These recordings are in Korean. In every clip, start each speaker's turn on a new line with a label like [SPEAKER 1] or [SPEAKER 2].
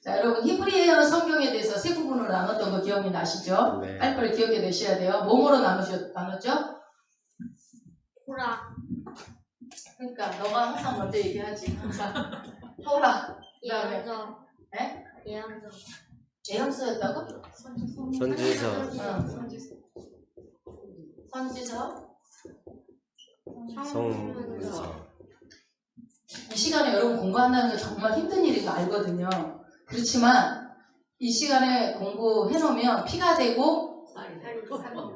[SPEAKER 1] 자, 여러분 히브리어 성경에 대해서 세 부분으로 나눴던 거 기억이 나시죠?
[SPEAKER 2] 네.
[SPEAKER 1] 빨리빨리 기억해 내셔야 돼요. 뭐뭐로 나눴죠?
[SPEAKER 3] 토라.
[SPEAKER 1] 그러니까 너가 항상 먼저 얘기하지. 항상 토라. 그다음에
[SPEAKER 3] 예언서.
[SPEAKER 1] 네?
[SPEAKER 3] 예언서.
[SPEAKER 1] 예언서였다고?
[SPEAKER 2] 선지서.
[SPEAKER 1] 선지서.
[SPEAKER 2] 성서.
[SPEAKER 1] 이 시간에 여러분 공부한다는 게 정말 힘든 일인 거 알거든요. 그렇지만 이 시간에 공부해 놓으면 피가 되고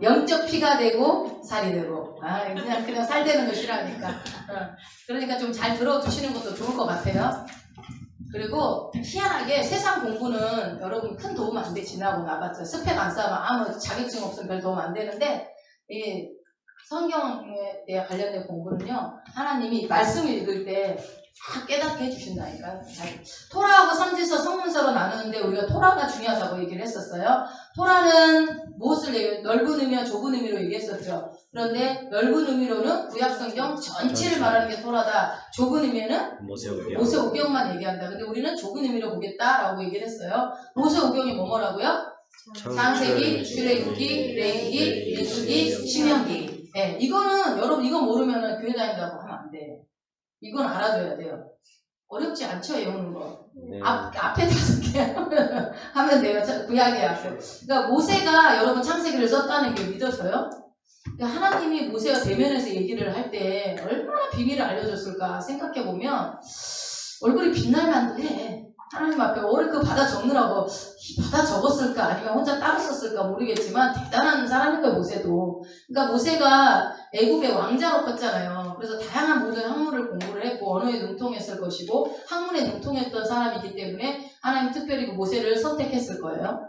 [SPEAKER 1] 영적 피가 되고 살이 되고 그냥 살 되는 거 싫어하니까 그러니까 좀 잘 들어두시는 것도 좋을 것 같아요. 그리고 희한하게 세상 공부는 여러분 큰 도움 안 돼. 지나고 나봤자 스펙 안 쌓으면 아무 자격증 없으면 별 도움 안 되는데 이 성경에 대해 관련된 공부는요, 하나님이 말씀을 읽을 때 다 깨닫게 해주신다니까. 토라하고 선지서, 성문서로 나누는데 우리가 토라가 중요하다고 얘기를 했었어요. 토라는 무엇을 얘기해요? 넓은 의미와 좁은 의미로 얘기했었죠. 그런데 넓은 의미로는 구약성경 전체를 말하는 게 토라다. 좁은 의미는 모세오경만 얘기한다. 근데 우리는 좁은 의미로 보겠다라고 얘기를 했어요. 모세오경이 뭐라고요? 창세기, 출애굽기, 레위기, 민수기, 신명기. 네, 이거는 여러분 이거 모르면은 교회 다닌다고 하면 안 돼. 이건 알아둬야 돼요. 어렵지 않죠, 외우는 거.
[SPEAKER 2] 네.
[SPEAKER 1] 앞에 5개 하면 돼요. 구약의 앞에. 그러니까 모세가 여러분 창세기를 썼다는 게 믿어져요? 그러니까 하나님이 모세와 대면해서 얘기를 할 때 얼마나 비밀을 알려줬을까 생각해보면 얼굴이 빛날만도 해. 하나님 앞에 오래 그 받아 적느라고 받아 적었을까 아니면 혼자 따로 썼을까 모르겠지만 대단한 사람인 거예요, 모세도. 그러니까 모세가 애굽의 왕자로 컸잖아요. 그래서 다양한 모든 학문을 공부를 했고 언어에 능통했을 것이고 학문에 능통했던 사람이기 때문에 하나님 특별히 그 모세를 선택했을 거예요.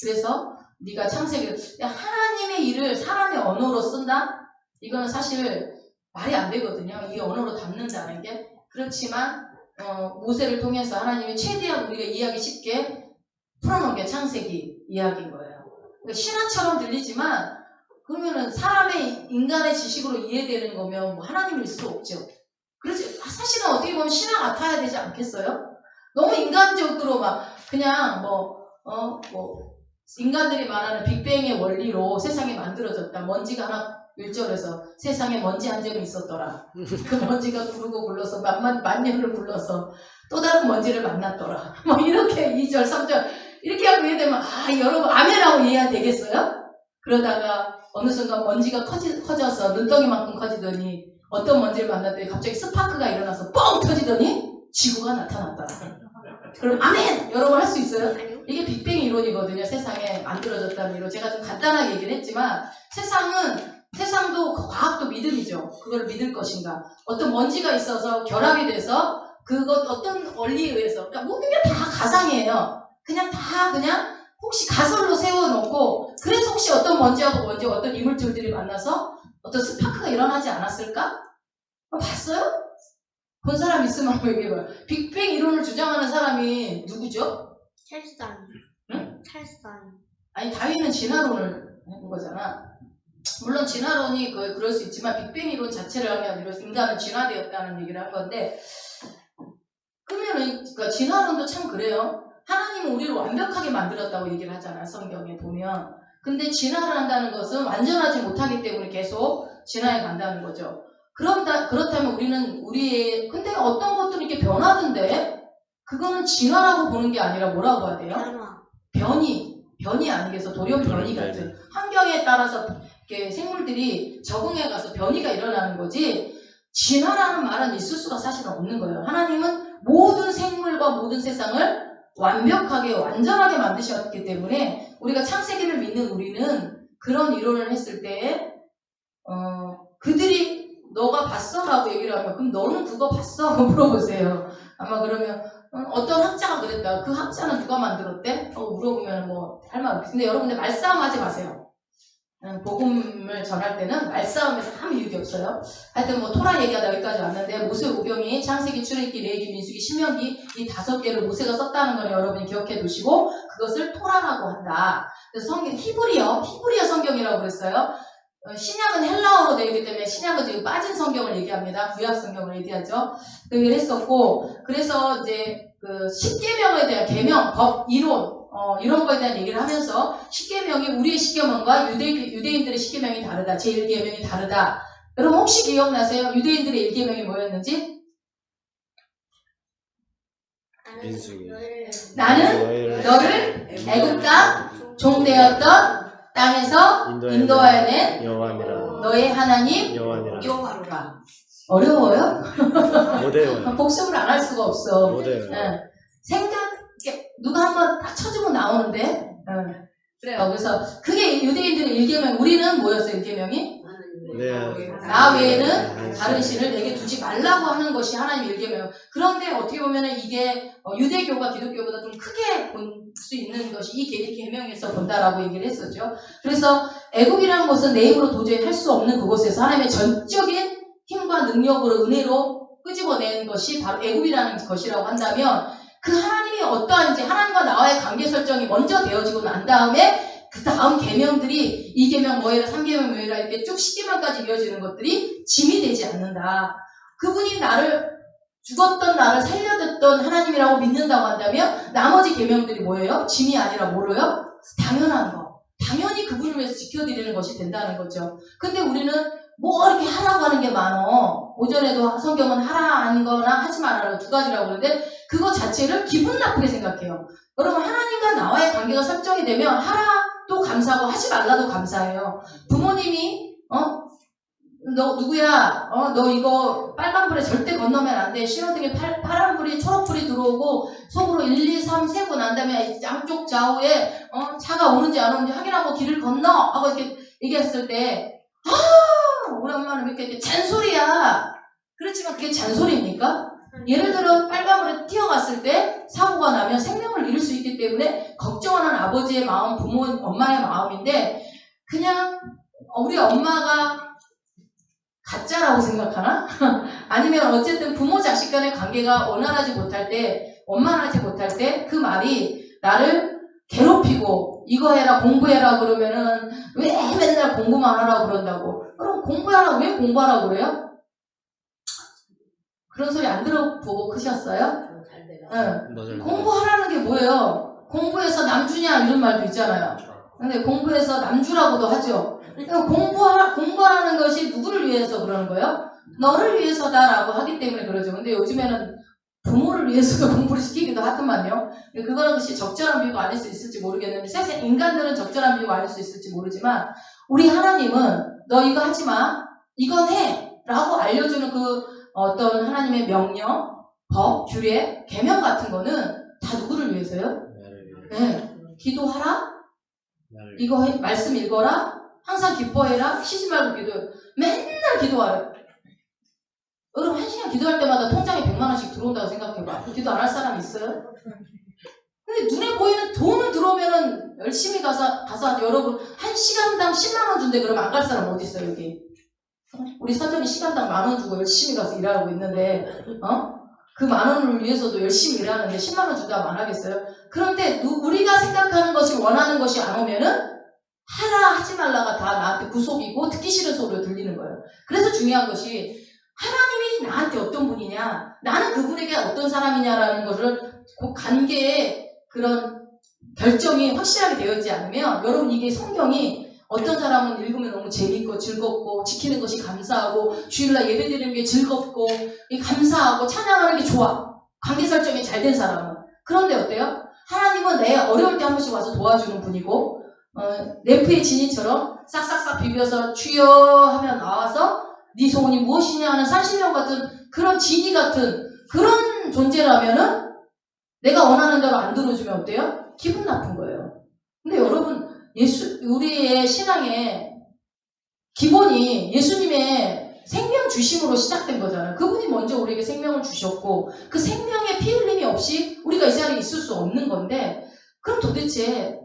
[SPEAKER 1] 그래서 네가 창세기를 하나님의 일을 사람의 언어로 쓴다? 이거는 사실 말이 안 되거든요. 이게 언어로 담는다는 게. 그렇지만 모세를 통해서 하나님이 최대한 우리가 이해하기 쉽게 풀어놓은 게 창세기 이야기인 거예요. 그러니까 신화처럼 들리지만 그러면은 사람의 인간의 지식으로 이해되는 거면 뭐 하나님일 수 없죠. 그렇지 사실은 어떻게 보면 신화 같아야 되지 않겠어요? 너무 인간적으로 막 그냥 인간들이 말하는 빅뱅의 원리로 세상이 만들어졌다. 먼지가 하나 1절에서 세상에 먼지 한 점이 있었더라. 그 먼지가 구르고 굴러서 만 년을 굴러서 또 다른 먼지를 만났더라. 뭐 이렇게 2절, 3절 이렇게 하고 이해되면 여러분 아멘하고 이해가 되겠어요? 그러다가 어느 순간 먼지가 커져서 눈덩이만큼 커지더니 어떤 먼지를 만났더니 갑자기 스파크가 일어나서 뻥 터지더니 지구가 나타났더라. 그럼 아멘! 여러분 할 수 있어요? 이게 빅뱅 이론이거든요. 세상에 만들어졌다는 이론. 제가 좀 간단하게 얘기를 했지만 세상도 과학도 믿음이죠. 그걸 믿을 것인가. 어떤 먼지가 있어서 결합이 돼서 그것 어떤 원리에 의해서 그러니까 모든 게 다 가상이에요. 그냥 혹시 가설로 세워놓고 그래서 혹시 어떤 먼지하고 어떤 이물질들이 만나서 어떤 스파크가 일어나지 않았을까? 봤어요? 본 사람 있으면 한번 얘기해봐요. 빅뱅 이론을 주장하는 사람이 누구죠?
[SPEAKER 3] 찰스 다윈.
[SPEAKER 1] 응?
[SPEAKER 3] 찰스 다윈.
[SPEAKER 1] 아니 다윈은 진화론을 한 거잖아. 물론 진화론이 그럴 수 있지만 빅뱅 이론 자체를 한 게 아니라 인간은 진화되었다는 얘기를 한 건데 그러면은 그러니까 진화론도 참 그래요. 하나님은 우리를 완벽하게 만들었다고 얘기를 하잖아요. 성경에 보면. 근데 진화를 한다는 것은 완전하지 못하기 때문에 계속 진화해 간다는 거죠. 그렇다면 우리는 근데 어떤 것들이 이렇게 변하던데 그거는 진화라고 보는 게 아니라 뭐라고 해야 돼요? 변이 아니겠어. 돌연 변이 같은 환경에 따라서 이렇게 생물들이 적응해 가서 변이가 일어나는 거지 진화라는 말은 있을 수가 사실은 없는 거예요. 하나님은 모든 생물과 모든 세상을 완벽하게 완전하게 만드셨기 때문에 우리가 창세기를 믿는 우리는 그런 이론을 했을 때 그들이 너가 봤어? 라고 얘기를 하면 그럼 너는 그거 봤어? 하고 물어보세요. 아마 그러면 어떤 학자가 그랬다. 그 학자는 누가 만들었대? 물어보면 할 말 없지. 근데 여러분들 말싸움하지 마세요. 복음을 전할 때는 말싸움에서 아무 이유가 없어요. 하여튼 토라 얘기가 여기까지 왔는데 모세오경이 창세기, 출애굽기, 레위기, 민수기, 신명기 이 5개를 모세가 썼다는 걸 여러분이 기억해 두시고 그것을 토라라고 한다. 그래서 히브리어 성경이라고 그랬어요. 신약은 헬라어로 되어 있기 때문에 신약은 지금 빠진 성경을 얘기합니다. 구약 성경을 얘기하죠. 그 얘기를 했었고, 그래서 이제 그 십계명에 대한 계명, 법, 이론, 이런 거에 대한 얘기를 하면서 십계명이 우리의 십계명과 유대인들의 십계명이 다르다. 제1계명이 다르다. 여러분 혹시 기억나세요? 유대인들의 1계명이 뭐였는지?
[SPEAKER 2] 민수기.
[SPEAKER 1] 나는 너를 애굽 땅 종되었던 땅에서 인도하여 낸
[SPEAKER 2] 여호와니라.
[SPEAKER 1] 너의 하나님
[SPEAKER 2] 여호와니라.
[SPEAKER 1] 여호와로라. 어려워요?
[SPEAKER 2] 못해요.
[SPEAKER 1] 복습을 안 할 수가 없어.
[SPEAKER 2] 못해요.
[SPEAKER 1] 누가 한번 딱 쳐주면 나오는데. 그래요. 그래서 그게 유대인들의 1계명. 우리는 뭐였어요? 1계명이? 나 외에는 다른 신을 내게 두지 말라고 하는 것이 하나님의 1계명. 그런데 어떻게 보면은 이게 유대교가 기독교보다 좀 크게 볼 수 있는 것이 이 계명에서 본다라고 얘기를 했었죠. 그래서 애국이라는 것은 내 힘으로 도저히 할 수 없는 그곳에서 하나님의 전적인 힘과 능력으로 은혜로 끄집어낸 것이 바로 애국이라는 것이라고 한다면 그 하나님이 어떠한지 하나님과 나와의 관계 설정이 먼저 되어지고 난 다음에 그 다음 계명들이 2계명 뭐해라 3계명 뭐해라 이렇게 쭉 10계명까지 이어지는 것들이 짐이 되지 않는다. 그분이 죽었던 나를 살려줬던 하나님이라고 믿는다고 한다면 나머지 계명들이 뭐예요? 짐이 아니라 뭐로요? 당연한 거. 당연히 그분을 위해서 지켜드리는 것이 된다는 거죠. 근데 우리는 뭐 이렇게 하라고 하는 게 많어. 오전에도 성경은 하라는 거나 하지 말아라 두 가지라고 그러는데 그거 자체를 기분 나쁘게 생각해요. 여러분 하나님과 나와의 관계가 설정이 되면 하라도 감사하고 하지 말라도 감사해요. 부모님이 너 누구야? 너 이거 빨간불에 절대 건너면 안 돼. 신호등에 파란불이 초록불이 들어오고 속으로 1, 2, 3 세고 난 다음에 양쪽 좌우에 차가 오는지 안 오는지 확인하고 길을 건너 하고 이렇게 얘기했을 때 우리 엄마는 이렇게 잔소리야. 그렇지만 그게 잔소리입니까? 예를 들어 빨간불에 튀어갔을 때 사고가 나면 생명을 잃을 수 있기 때문에 걱정하는 아버지의 마음, 엄마의 마음인데 그냥 우리 엄마가 가짜라고 생각하나? 아니면 어쨌든 부모 자식 간의 관계가 원활하지 못할 때, 원만하지 못할 때 그 말이 나를 괴롭히고 이거 해라 공부해라 그러면은 왜 맨날 공부만 하라고 그런다고. 그럼 공부하라 왜 공부하라고 그래요? 그런 소리 안 들어보고 크셨어요? 응. 공부하라는 게 뭐예요? 공부해서 남주냐 이런 말도 있잖아요. 근데 공부해서 남주라고도 하죠. 그러니까 공부하는 것이 누구를 위해서 그러는 거예요? 너를 위해서다라고 하기 때문에 그러죠. 근데 요즘에는 부모를 위해서도 공부를 시키기도 하더만요. 그거는 혹시 적절한 비유가 아닐 수 있을지 모르겠는데 세상 인간들은 적절한 비유가 아닐 수 있을지 모르지만 우리 하나님은 너 이거 하지 마. 이건 해. 라고 알려주는 그 어떤 하나님의 명령, 법, 규례, 계명 같은 거는 다 누구를 위해서요? 네. 기도하라. 이거 해. 말씀 읽어라. 항상 기뻐해라. 쉬지 말고 기도해. 맨날 기도하래. 여러분 1시간 기도할 때마다 통장에 100만 원씩 들어온다고 생각해봐. 기도 안 할 사람 있어요? 근데 눈에 보이는 돈은 들어오면은 열심히 가서 여러분 1시간당 10만 원 준대 그러면 안 갈 사람 어디 있어요 여기? 우리 사전이 시간당 10,000원 주고 열심히 가서 일하고 있는데 그 10,000원을 위해서도 열심히 일하는데 10만 원 준다면 안 하겠어요? 그런데 우리가 생각하는 것이 원하는 것이 안 오면은 하라 하지 말라가 다 나한테 구속이고 듣기 싫은 소리로 들리는 거예요. 그래서 중요한 것이 하나님이 나한테 어떤 분이냐 나는 그분에게 어떤 사람이냐라는 것을 그 관계의 그런 결정이 확실하게 되어 있지 않으면 여러분 이게 성경이 어떤 사람은 읽으면 너무 재밌고 즐겁고 지키는 것이 감사하고 주일날 예배드리는 게 즐겁고 감사하고 찬양하는 게 좋아. 관계 설정이 잘 된 사람은. 그런데 어때요? 하나님은 내 어려울 때 한 번씩 와서 도와주는 분이고 램프의 지니처럼 싹싹싹 비벼서 주여 하면 나와서 네 소원이 무엇이냐 하는 40년 같은 그런 지니 같은 그런 존재라면은 내가 원하는 대로 안 들어주면 어때요? 기분 나쁜 거예요. 근데 여러분 우리의 신앙의 기본이 예수님의 생명 주심으로 시작된 거잖아요. 그분이 먼저 우리에게 생명을 주셨고 그 생명의 피 흘림이 없이 우리가 이 자리에 있을 수 없는 건데 그럼 도대체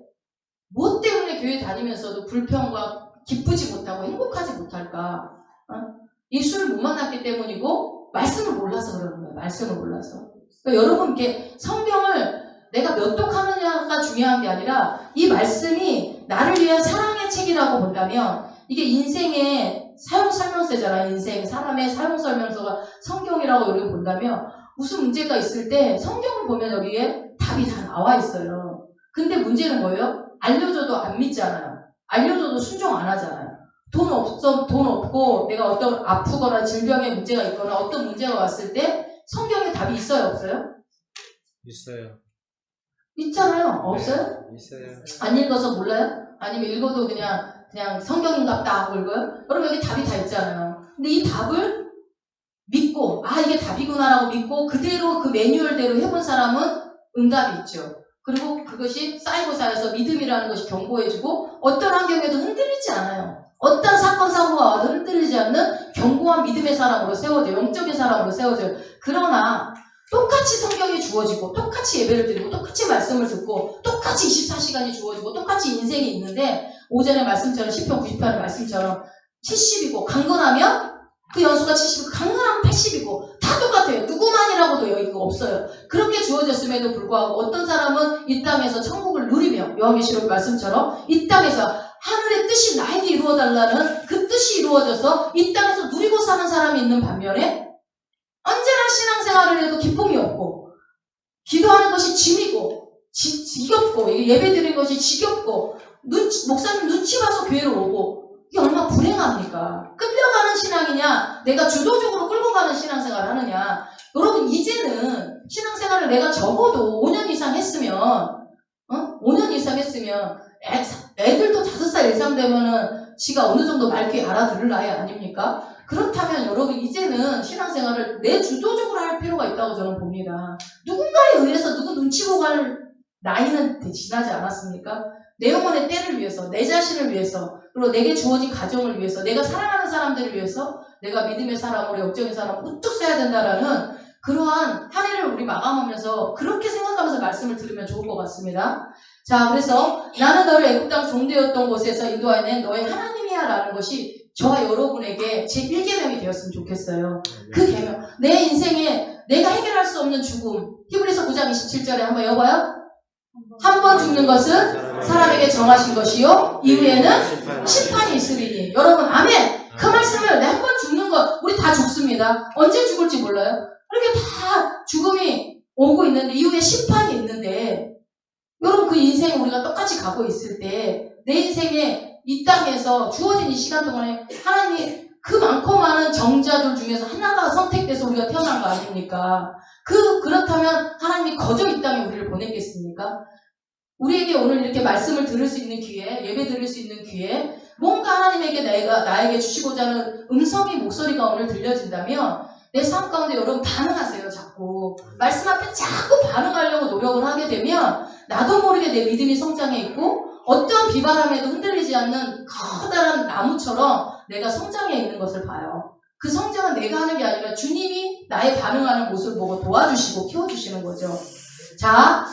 [SPEAKER 1] 뭐 때문에 교회 다니면서도 불평과 기쁘지 못하고 행복하지 못할까? 예수를 못 만났기 때문이고 말씀을 몰라서 그러는 거예요. 말씀을 몰라서. 그러니까 여러분 이렇게 성경을 내가 몇 독하느냐가 중요한 게 아니라 이 말씀이 나를 위한 사랑의 책이라고 본다면 이게 인생의 사용 설명서잖아요. 인생 사람의 사용 설명서가 성경이라고 여기 본다면 무슨 문제가 있을 때 성경을 보면 여기에 답이 다 나와 있어요. 근데 문제는 뭐예요? 알려줘도 안 믿잖아요. 알려줘도 순종 안 하잖아요. 돈 없고 내가 어떤 아프거나 질병에 문제가 있거나 어떤 문제가 왔을 때 성경에 답이 있어요, 없어요?
[SPEAKER 2] 있어요.
[SPEAKER 1] 있잖아요. 없어요?
[SPEAKER 2] 네, 있어요.
[SPEAKER 1] 안 읽어서 몰라요? 아니면 읽어도 그냥 성경인갑다 하고 읽어요? 여러분 여기 답이 다 있잖아요. 근데 이 답을 믿고 이게 답이구나라고 믿고 그대로 그 매뉴얼대로 해본 사람은 응답이 있죠. 그리고 그것이 쌓이고 쌓여서 믿음이라는 것이 견고해지고 어떤 환경에도 흔들리지 않아요. 어떤 사건 사고가 와도 흔들리지 않는 견고한 믿음의 사람으로 세워져요. 영적인 사람으로 세워져요. 그러나 똑같이 성경이 주어지고 똑같이 예배를 드리고 똑같이 말씀을 듣고 똑같이 24시간이 주어지고 똑같이 인생이 있는데 오전의 말씀처럼 10편 90편의 말씀처럼 70이고 강건하면 그 연수가 70이고 강건하면 80이고 다 똑같아요. 누구만이라고도 여기가 없어요. 그렇게 주어졌음에도 불구하고 어떤 사람은 이 땅에서 천국을 누리며 요한계시록 말씀처럼 이 땅에서 하늘의 뜻이 나에게 이루어달라는 그 뜻이 이루어져서 이 땅에서 누리고 사는 사람이 있는 반면에 언제나 신앙생활을 해도 기쁨이 없고 기도하는 것이 짐이고 지겹고 예배 드리는 것이 지겹고 목사님 눈치 봐서 교회로 오고 이게 얼마나 불행합니까? 끌려가는 신앙이냐 내가 주도적으로 끌고 가는 신앙생활을 하느냐. 여러분 이제는 신앙생활을 내가 적어도 5년 이상 했으면 5년 이상 했으면 애들도 5살 이상 되면은 지가 어느 정도 말귀 알아들을 나이 아닙니까? 그렇다면 여러분 이제는 신앙생활을 내 주도적으로 할 필요가 있다고 저는 봅니다. 누군가에 의해서 누구 눈치 보고 할 나이는 지나지 않았습니까? 내 영혼의 때를 위해서, 내 자신을 위해서, 그리고 내게 주어진 가정을 위해서, 내가 사랑하는 사람들을 위해서 내가 믿음의 사람으로 영적인 사람으로 우뚝 서야 된다라는 그러한 한 해를 우리 마감하면서 그렇게 생각하면서 말씀을 들으면 좋을 것 같습니다. 자, 그래서 나는 너를 애굽 땅 종되었던 곳에서 인도하여 너의 하나님이야 라는 것이 저와 여러분에게 제 1계명이 되었으면 좋겠어요. 그 계명. 내 인생에 내가 해결할 수 없는 죽음. 히브리서 9장 27절에 한번 여봐요. 한 번 죽는 것은 사람에게 정하신 것이요 이후에는 심판이 있으리니. 여러분 아멘. 그 말씀을 내 한 번 죽는 것 우리 다 죽습니다. 언제 죽을지 몰라요. 이렇게 다 죽음이 오고 있는데 이후에 심판이 있는데 여러분 그 인생 우리가 똑같이 가고 있을 때 내 인생에 이 땅에서 주어진 이 시간 동안에 하나님이 그 많고 많은 정자들 중에서 하나가 선택돼서 우리가 태어난 거 아닙니까? 그렇다면 하나님이 거저 이 땅에 우리를 보냈겠습니까? 우리에게 오늘 이렇게 말씀을 들을 수 있는 기회, 예배 드릴 수 있는 기회, 뭔가 하나님에게 나에게 주시고자 하는 음성의 목소리가 오늘 들려진다면 내 삶 가운데 여러분 반응하세요. 자꾸 말씀 앞에 자꾸 반응하려고 노력을 하게 되면 나도 모르게 내 믿음이 성장해 있고 어떠한 비바람에도 흔들리지 않는 커다란 나무처럼 내가 성장해 있는 것을 봐요. 그 성장은 내가 하는 게 아니라 주님이 나의 반응하는 모습을 보고 도와주시고 키워주시는 거죠. 자,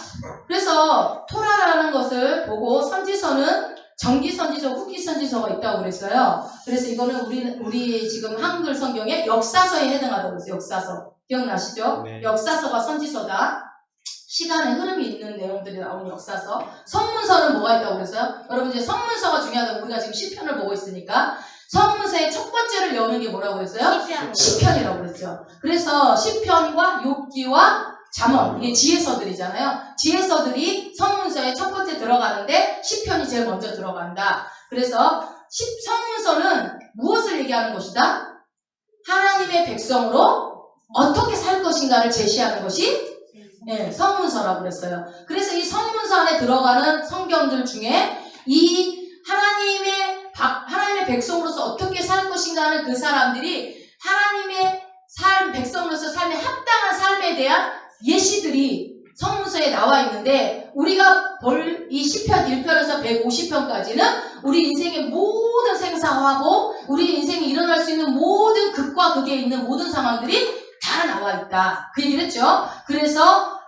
[SPEAKER 1] 그래서 토라라는 것을 보고 선지서는 정기선지서, 후기선지서가 있다고 그랬어요. 그래서 이거는 우리 지금 한글 성경의 역사서에 해당하다고 그랬어요. 역사서. 기억나시죠?
[SPEAKER 2] 네.
[SPEAKER 1] 역사서가 선지서다. 시간의 흐름이 있는 내용들이 나오는 역사서. 성문서는 뭐가 있다고 그랬어요? 여러분 이제 성문서가 중요하다고 우리가 지금 시편을 보고 있으니까 성문서의 첫 번째를 여는 게 뭐라고 그랬어요? 시편이라고 그랬죠. 그래서 시편과 욥기와 잠언, 이게 지혜서들이잖아요. 지혜서들이 성문서에 첫 번째 들어가는데 시편이 제일 먼저 들어간다. 그래서 성문서는 무엇을 얘기하는 것이다? 하나님의 백성으로 어떻게 살 것인가를 제시하는 것이 성문서라고 그랬어요. 그래서 이 성문서 안에 들어가는 성경들 중에 이 하나님의 백성으로서 어떻게 살 것인가 하는 그 사람들이 하나님의 백성으로서 삶에 합당한 삶에 대한 예시들이 성문서에 나와 있는데 우리가 볼 이 시편 1편에서 150편까지는 우리 인생의 모든 생사하고 우리 인생에 일어날 수 있는 모든 극과 극에 있는 모든 상황들이 다 나와 있다. 그 얘기를 했죠. 그래서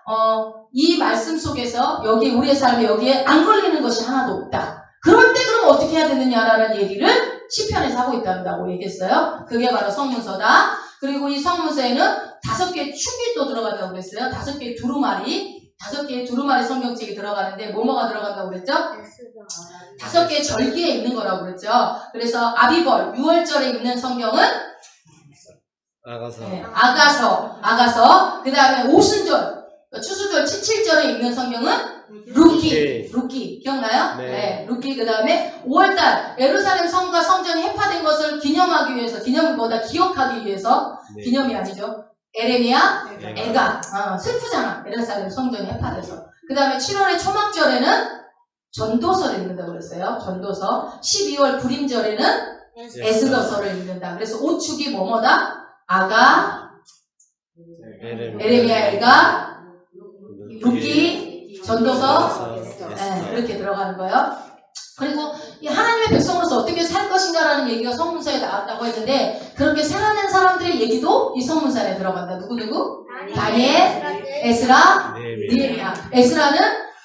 [SPEAKER 1] 이 말씀 속에서 여기 우리의 삶에 여기에 안 걸리는 것이 하나도 없다. 그럴 때 그럼 어떻게 해야 되느냐라는 얘기를 시편에서 하고 있다고 얘기했어요. 그게 바로 성문서다. 그리고 이 성문서에는 5개의 축이 또 들어간다고 그랬어요. 5개의 두루마리. 5개의 두루마리 성경책이 들어가는데 뭐뭐가 들어간다고 그랬죠?
[SPEAKER 3] S가
[SPEAKER 1] 5개의 절기에 있는 거라고 그랬죠. 그래서 아비벌 6월절에 있는 성경은
[SPEAKER 2] 아가서.
[SPEAKER 1] 네, 아가서. 그 다음에 오순절, 추수절 7절에 있는 성경은 루키. 기억나요?
[SPEAKER 2] 네.
[SPEAKER 1] 루키. 그 다음에 5월달 예루살렘 성과 성전이 해파된 것을 기념하기 위해서, 기념보다 기억하기 위해서,
[SPEAKER 2] 네.
[SPEAKER 1] 기념이 아니죠. 에레미야,
[SPEAKER 2] 애가.
[SPEAKER 1] 애가. 슬프잖아. 예루살렘 성전이 해파돼서. 그 다음에 7월의 초막절에는 전도서를 읽는다고 그랬어요. 전도서. 12월 불임절에는 에스더서를 읽는다. 그래서 5축이 뭐뭐다? 아가, 에레미야, 애가, 루키, 전도서, 네, 그렇게 들어가는 거예요. 그리고 이 하나님의 백성으로서 어떻게 살 것인가라는 얘기가 성문서에 나왔다고 했는데 그렇게 살아낸 사람들의 얘기도 이 성문서 안에 들어간다. 누구? 다니엘, 에스라, 느헤미야. 에스라는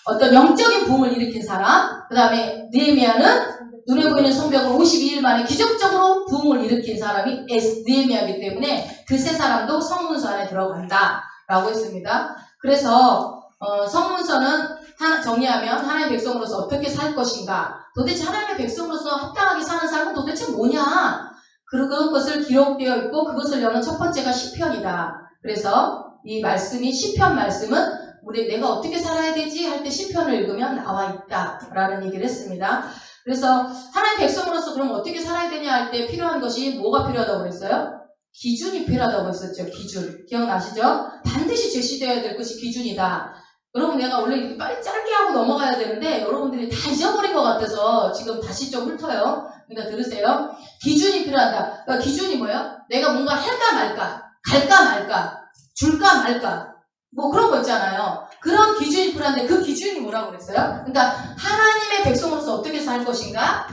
[SPEAKER 1] 어떤 영적인 부흥을 일으킨 사람, 그 다음에 느헤미야는 눈에 보이는 성벽을 52일 만에 기적적으로 부흥을 일으킨 사람이 느헤미야이기 때문에 그 세 사람도 성문서 안에 들어간다라고 했습니다. 그래서 성문서는 정리하면 하나님의 백성으로서 어떻게 살 것인가, 도대체 하나님의 백성으로서 합당하게 사는 삶은 도대체 뭐냐, 그런 것을 기록되어 있고 그것을 여는 첫 번째가 시편이다. 그래서 이 말씀이 시편 말씀은 내가 어떻게 살아야 되지 할 때 시편을 읽으면 나와 있다라는 얘기를 했습니다. 그래서 하나님 백성으로서 그럼 어떻게 살아야 되냐 할 때 필요한 것이 뭐가 필요하다고 그랬어요? 기준이 필요하다고 했었죠. 기준. 기억나시죠? 반드시 제시되어야 될 것이 기준이다. 여러분, 내가 원래 이렇게 빨리 짧게 하고 넘어가야 되는데 여러분들이 다 잊어버린 것 같아서 지금 다시 좀 훑어요. 그러니까 들으세요. 기준이 필요하다. 그러니까 기준이 뭐예요? 내가 뭔가 할까 말까, 갈까 말까, 줄까 말까, 뭐 그런 거 있잖아요. 그런 기준이 필요한데 그 기준이 뭐라고 그랬어요? 그러니까 하나님의 백성으로서 어떻게 살 것인가?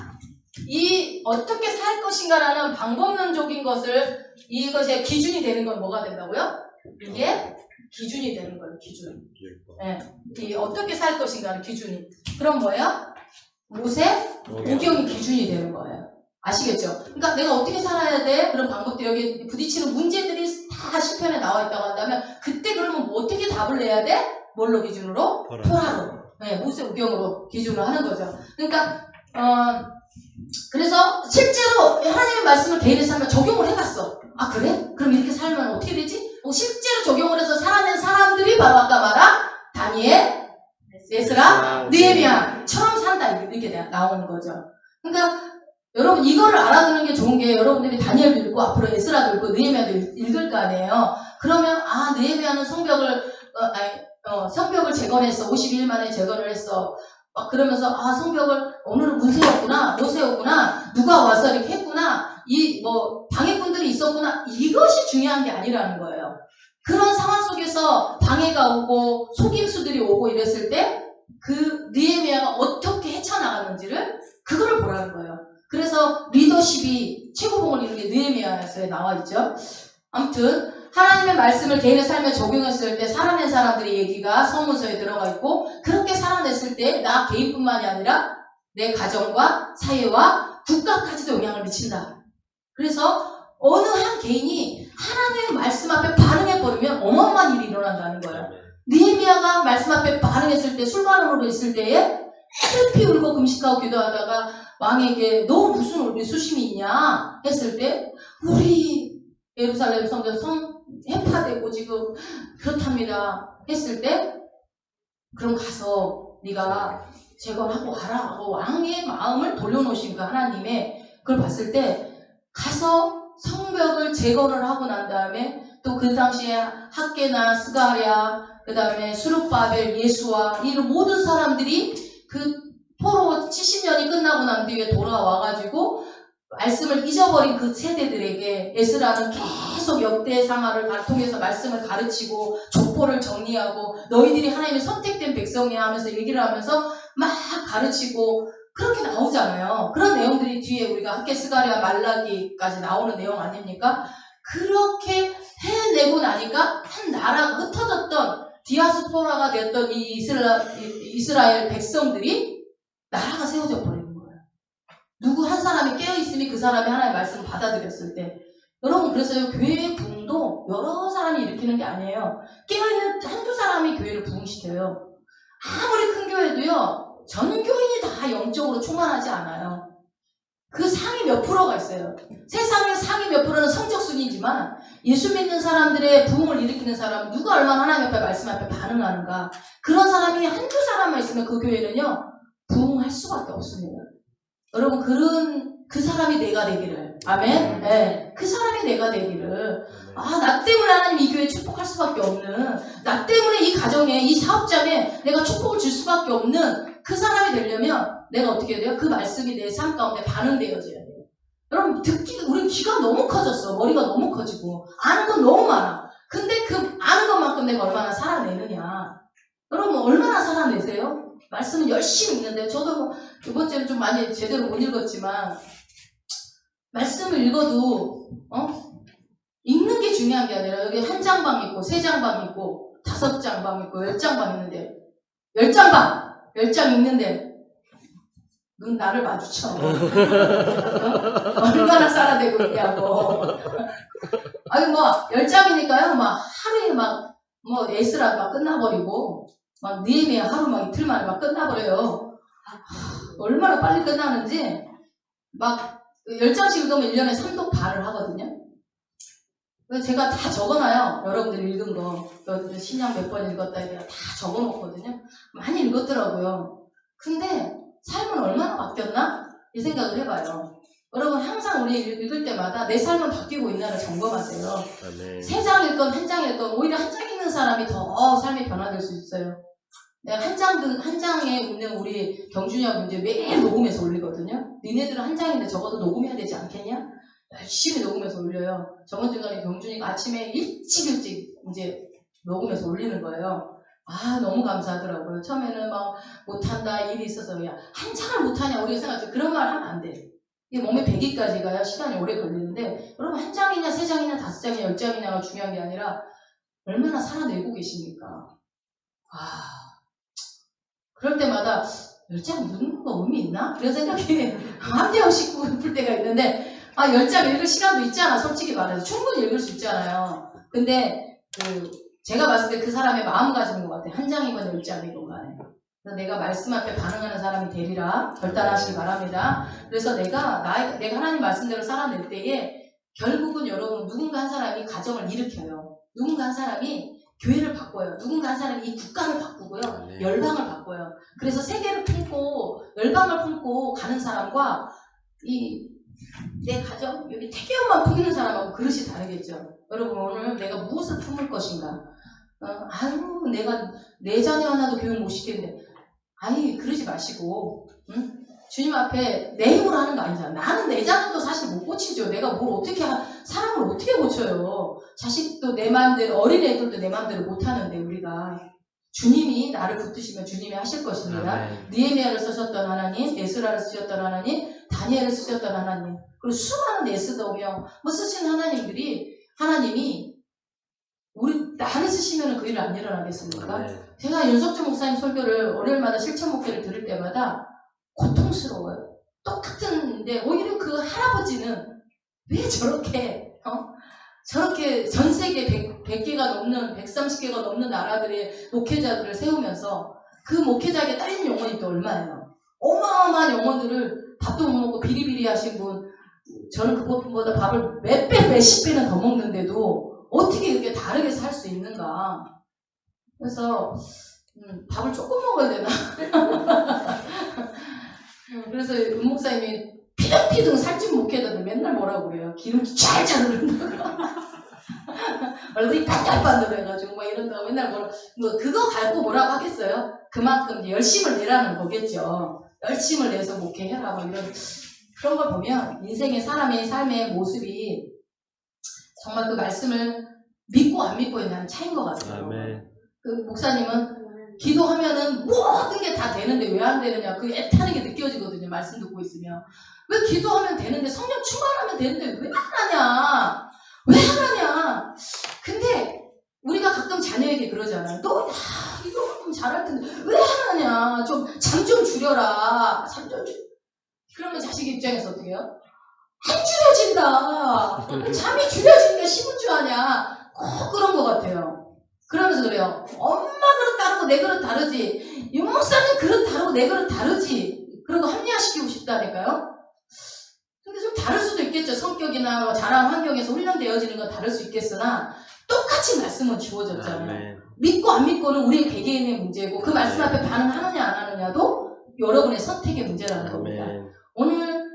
[SPEAKER 1] 이 어떻게 살 것인가라는 방법론적인 것을, 이것의 기준이 되는 건 뭐가 된다고요? 이게 기준이 되는 거예요. 기준. 네. 이 어떻게 살 것인가는 기준이. 그럼 뭐예요? 모세 오경이 기준이 되는 거예요. 아시겠죠? 그러니까 내가 어떻게 살아야 돼? 그런 방법들이, 여기 부딪히는 문제들이 다 시편에 나와 있다고 한다면 그때 그러면 뭐 어떻게 답을 내야 돼? 뭘로 기준으로? 토라로. 네, 모세 오경으로 기준으로 하는 거죠. 그러니까 그래서 실제로 하나님의 말씀을 개인의 삶에 적용을 해봤어. 아, 그래? 그럼 이렇게 살면 어떻게 되지? 실제로 적용을 해서 살아낸 사람들이 바로 아까 말한 다니엘, 에스라, 느헤미야처럼 산다, 이렇게 나오는 거죠. 그러니까 여러분, 이거를 알아두는 게 좋은 게, 여러분들이 다니엘도 읽고 앞으로 에스라도 읽고 느헤미야도 읽을 거 아니에요. 그러면 느헤미야는 성벽을 재건했어. 52일 만에 재건을 했어. 막 그러면서 성벽을 오늘은 문 세웠구나, 못 세웠구나, 누가 와서 이렇게 했구나, 방해꾼들이 있었구나, 이것이 중요한 게 아니라는 거예요. 그런 상황 속에서 방해가 오고 속임수들이 오고 이랬을 때 그 느헤미야가 어떻게 헤쳐나갔는지를 그거를 보라는 거예요. 그래서 리더십이 최고봉을 이룬 게 느헤미야서에 나와 있죠. 아무튼 하나님의 말씀을 개인의 삶에 적용했을 때 살아낸 사람들의 얘기가 성문서에 들어가 있고, 그렇게 살아냈을 때 나 개인뿐만이 아니라 내 가정과 사회와 국가까지도 영향을 미친다. 그래서 어느 한 개인이 하나님의 말씀 앞에 반응해버리면 어마어마한 일이 일어난다는 거예요. 느헤미야가 말씀 앞에 반응했을 때, 술관으로 있을 때에 슬피 울고 금식하고 기도하다가 왕에게 너 무슨 우리 수심이 있냐 했을 때, 우리 예루살렘 성전 해파되고 지금 그렇답니다 했을 때, 그럼 가서 네가 재건하고 가라 하고 왕의 마음을 돌려놓으신 그 하나님의 그걸 봤을 때, 가서 성벽을 재건을 하고 난 다음에 또 그 당시에 학게나 스가랴, 그 다음에 수룹바벨, 예수와 이 모든 사람들이 그 포로 70년이 끝나고 난 뒤에 돌아와가지고 말씀을 잊어버린 그 세대들에게 에스라는 계속 역대상하를 통해서 말씀을 가르치고 족보를 정리하고 너희들이 하나님의 선택된 백성이야 하면서 얘기를 하면서 막 가르치고 그렇게 나오잖아요. 그런 내용들이 뒤에 우리가 학개, 스가랴, 말라기까지 나오는 내용 아닙니까? 그렇게 해내고 나니까 한 나라가 흩어졌던 디아스포라가 되었던 이 이스라엘 백성들이 나라가 세워져 버리는 거예요. 누구 한 사람이 깨어있으면 그 사람이 하나님의 말씀을 받아들였을 때, 여러분, 그래서 교회의 붕도 여러 사람이 일으키는 게 아니에요. 깨어있는 한두 사람이 교회를 부흥시켜요. 아무리 큰 교회도요, 전 교인이 다 영적으로 충만하지 않아요. 그 상위 몇 프로가 있어요. 세상의 상위 몇 프로는 성적순이지만 예수 믿는 사람들의 부흥을 일으키는 사람, 누가 얼마나 하나님 앞에 말씀 앞에 반응하는가. 그런 사람이 한두 사람만 있으면 그 교회는요, 부흥할 수밖에 없습니다. 여러분, 그 사람이 내가 되기를. 아멘? 네. 그 사람이 내가 되기를. 나 때문에 하나님 이 교회에 축복할 수밖에 없는, 나 때문에 이 가정에, 이 사업장에 내가 축복을 줄 수밖에 없는 그 사람이 되려면 내가 어떻게 해야 돼요? 그 말씀이 내 삶 가운데 반응되어져야 돼요. 여러분, 우리 귀가 너무 커졌어. 머리가 너무 커지고. 아는 건 너무 많아. 근데 그 아는 것만큼 내가 얼마나 살아내느냐. 여러분, 얼마나 살아내세요? 말씀은 열심히 읽는데, 저도 이번 주에는 좀 많이 제대로 못 읽었지만, 말씀을 읽어도, 읽는 게 중요한 게 아니라, 여기 한 장 방 있고, 3장 방 있고, 5장 방 있고, 10장 방 있는데, 10장 방! 10장 읽는데, 눈 나를 마주쳐. 얼마나 살아내고 있냐고. 아니, 10장이니까요, 하루에 에스라 막 끝나버리고, 느헤미야 하루 이틀 만에 끝나버려요. 얼마나 빨리 끝나는지, 10장씩 읽으면 1년에 3독 반을 하거든요. 그래서 제가 다 적어놔요. 여러분들 읽은 거. 신약 몇 번 읽었다 내가 다 적어놓거든요. 많이 읽었더라고요. 근데 삶은 얼마나 바뀌었나? 이 생각을 해봐요. 여러분, 항상 우리 읽을 때마다 내 삶은 바뀌고 있나를 점검하세요. 3장 읽건 1장 읽건 오히려 한 장 읽는 사람이 더 삶이 변화될 수 있어요. 내가 한 장에 있는 우리 경준이하고 이제 매일 녹음해서 올리거든요. 니네들은 한 장인데 적어도 녹음해야 되지 않겠냐? 열심히 녹음해서 올려요. 저번 주간에 경준이가 아침에 일찍 이제 녹음해서 올리는 거예요. 너무 감사하더라고요. 처음에는 못한다, 일이 있어서, 한 장을 못하냐, 우리가 생각하죠. 그런 말 하면 안 돼. 이게 몸에 배기까지 가야 시간이 오래 걸리는데, 여러분, 한 장이냐, 3장이냐, 5장이냐, 10장이냐가 중요한 게 아니라, 얼마나 살아내고 계십니까? 그럴 때마다, 10장 읽는 거 의미 있나? 그런 생각이 한데없이 굴 때가 있는데, 10장 읽을 시간도 있잖아, 솔직히 말해서. 충분히 읽을 수 있잖아요. 근데, 제가 봤을 때 그 사람의 마음가짐인 것 같아요. 한 장이건 10장이건 간에. 그래서 내가 말씀 앞에 반응하는 사람이 되리라 결단하시기 바랍니다. 그래서 내가 하나님 말씀대로 살아낼 때에 결국은 여러분 누군가 한 사람이 가정을 일으켜요. 누군가 한 사람이 교회를 바꿔요. 누군가 한 사람이 이 국가를 바꾸고요. 열방을 바꿔요. 그래서 세계를 품고 열방을 품고 가는 사람과 내 가정, 여기 태계원만 품는 사람하고 그릇이 다르겠죠. 여러분, 오늘 내가 무엇을 품을 것인가? 내가 내 자녀 하나도 교육 못 시키는데, 그러지 마시고, 응? 주님 앞에 내 힘으로 하는 거 아니잖아. 나는 내 자녀도 사실 못 고치죠. 내가 사람을 어떻게 고쳐요? 자식도 내 마음대로, 어린애들도 내 마음대로 못 하는데, 우리가. 주님이 나를 붙드시면 주님이 하실 것입니다. 느헤미야를 쓰셨던 하나님, 에스라를 쓰셨던 하나님, 다니엘을 쓰셨던 하나님, 그리고 수많은 에스더며 쓰신 하나님이 나를 쓰시면 그 일을 안 일어나겠습니까? 제가 윤석주 목사님 설교를 월요일마다 실천 목회를 들을 때마다 고통스러워요. 똑같은데 오히려 그 할아버지는 왜 저렇게 전 세계 100개가 넘는 130개가 넘는 나라들의 목회자들을 세우면서 그 목회자에게 딸린 영혼이 또 얼마예요? 어마어마한 영혼들을 밥도 못 먹고 비리비리 하신 분, 저는 그것보다 밥을 몇 배, 몇십 배는 더 먹는데도 어떻게 이렇게 다르게 살 수 있는가. 그래서 밥을 조금 먹어야 되나. 그래서 은 목사님이 피둥피둥 살찐 목회자들 맨날 뭐라고 그래요. 기름기 잘 흐른다고. 얼굴이 반짝반짝해가지고 이런다고 맨날 그거 갖고 뭐라고 하겠어요? 그만큼 이제 열심을 내라는 거겠죠. 열심을 내서 목회해라 그런 걸 보면 인생의 사람의 삶의 모습이 정말 그 말씀을 믿고 안 믿고에 대한 차이인 것 같아요.
[SPEAKER 2] 아멘.
[SPEAKER 1] 그 목사님은 기도하면은 모든 게 다 되는데 왜 안 되느냐, 그 애타는 게 느껴지거든요. 말씀 듣고 있으면. 왜 기도하면 되는데, 성령 충만하면 되는데 왜 안 하냐? 왜 안 하냐? 근데 우리가 가끔 자녀에게 그러잖아요. 너 이거만큼 잘할 텐데 왜 안 하냐? 좀 잠 좀 줄여라. 그러면 자식 입장에서 어떻게 해요? 안 줄여진다. 잠이 줄여지니까 신분주 하냐? 꼭 그런 것 같아요. 그러면서 그래요. 엄마 그릇 다르고 내 그릇 다르지. 윤 목사님 그릇 다르고 내 그릇 다르지. 그리고 합리화시키고 싶다니까요. 근데 좀 다를 수도 있겠죠. 성격이나 뭐 자란 환경에서 훈련되어지는 건 다를 수 있겠으나 똑같이 말씀은 주어졌잖아요.
[SPEAKER 2] 아멘.
[SPEAKER 1] 믿고 안 믿고는 우리 개개인의 문제고 그 말씀 앞에 반응하느냐 안 하느냐도 여러분의 선택의 문제라는 겁니다.
[SPEAKER 2] 아멘.
[SPEAKER 1] 오늘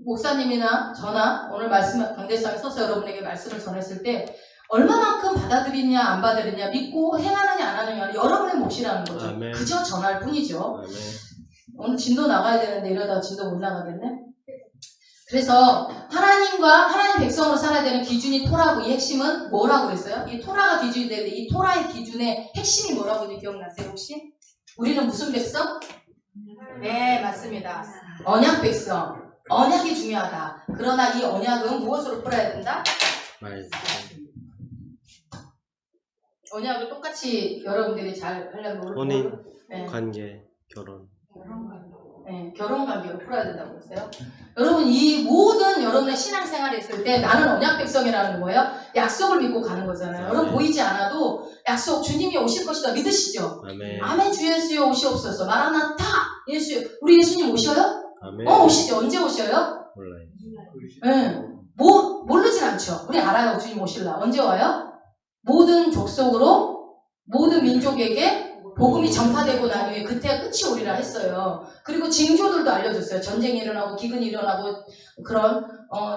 [SPEAKER 1] 목사님이나 저나 오늘 말씀 강대상에 서서 여러분에게 말씀을 전했을 때 얼마만큼 받아들이냐 안 받아들이냐 믿고 행하느냐 안 하느냐는 여러분의 몫이라는 거죠.
[SPEAKER 2] 아멘.
[SPEAKER 1] 그저 전할 뿐이죠.
[SPEAKER 2] 아멘.
[SPEAKER 1] 오늘 진도 나가야 되는데 이러다가 진도 못 나가겠네. 그래서 하나님 백성으로 살아야 되는 기준이 토라고 이 핵심은 뭐라고 그랬어요? 이 토라가 기준이 되는데 이 토라의 기준의 핵심이 뭐라고 기억나세요 혹시? 우리는 무슨 백성? 네 맞습니다. 언약 백성. 언약이 중요하다. 그러나 이 언약은 무엇으로 풀어야 된다?
[SPEAKER 2] 말씀.
[SPEAKER 1] 언약을 똑같이 여러분들이 잘 하려면
[SPEAKER 2] 혼인,
[SPEAKER 1] 네.
[SPEAKER 2] 관계, 결혼.
[SPEAKER 1] 네, 결혼 관계로 풀어야 된다고 했어요. 여러분 이 모든 여러분의 신앙생활이 있을 때 나는 언약 백성이라는 거예요. 약속을 믿고 가는 거잖아요. 여러분 보이지 않아도 약속 주님이 오실 것이다 믿으시죠?
[SPEAKER 2] 아멘.
[SPEAKER 1] 아멘 주 예수여 오시옵소서. 마라나타 예수 우리 예수님 오셔요?
[SPEAKER 2] 아멘.
[SPEAKER 1] 오시죠. 언제 오셔요?
[SPEAKER 2] 몰라요.
[SPEAKER 1] 네. 모르진 않죠. 우리 알아요. 주님 오실라. 언제 와요? 모든 족속으로 모든 민족에게 복음이 전파되고 난 후에 그때가 끝이 오리라 했어요. 그리고 징조들도 알려줬어요. 전쟁이 일어나고 기근이 일어나고 그런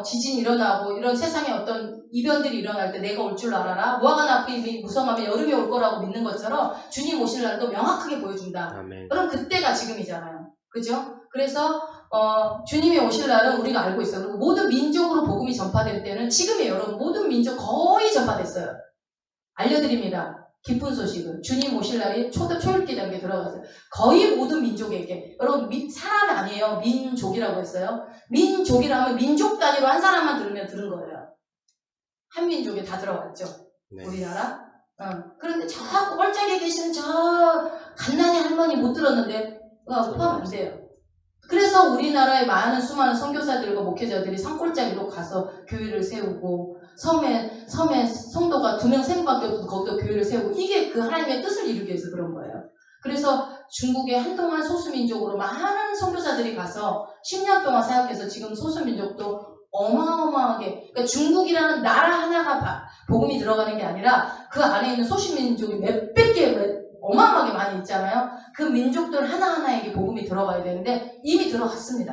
[SPEAKER 1] 지진이 일어나고 이런 세상에 어떤 이변들이 일어날 때 내가 올 줄 알아라. 무화과 나무잎이 무성하면 여름이 올 거라고 믿는 것처럼 주님 오실 날도 명확하게 보여준다.
[SPEAKER 2] 아멘.
[SPEAKER 1] 그럼 그때가 지금이잖아요. 그죠? 그래서 주님이 오실 날은 우리가 알고 있어요. 그리고 모든 민족으로 복음이 전파될 때는 지금이에요. 여러분 모든 민족 거의 전파됐어요. 알려드립니다. 기쁜 소식은 주님 오실 날이 초읽기 단계에 들어갔어요. 거의 모든 민족에게. 여러분 사람이 아니에요. 민족이라고 했어요. 민족이라 하면 민족 단위로 한 사람만 들은 거예요. 한 민족에 다 들어갔죠.
[SPEAKER 2] 네.
[SPEAKER 1] 우리나라. 그런데 저 꼴짝에 계시는 저 갓난이 할머니 못 들었는데 포함 안 돼요. 그래서 우리나라의 많은 수많은 선교사들과 목회자들이 산골짜기로 가서 교회를 세우고 섬에 성도가 2명, 3명밖에 없어도 거기도 교회를 세우고 이게 그 하나님의 뜻을 이루기 위해서 그런 거예요. 그래서 중국에 한동안 소수민족으로 많은 선교사들이 가서 10년 동안 사역해서 지금 소수민족도 어마어마하게 그러니까 중국이라는 나라 하나가 복음이 들어가는 게 아니라 그 안에 있는 소수민족이 몇백 개 어마어마하게 많이 있잖아요. 그 민족들 하나하나에게 복음이 들어가야 되는데 이미 들어갔습니다.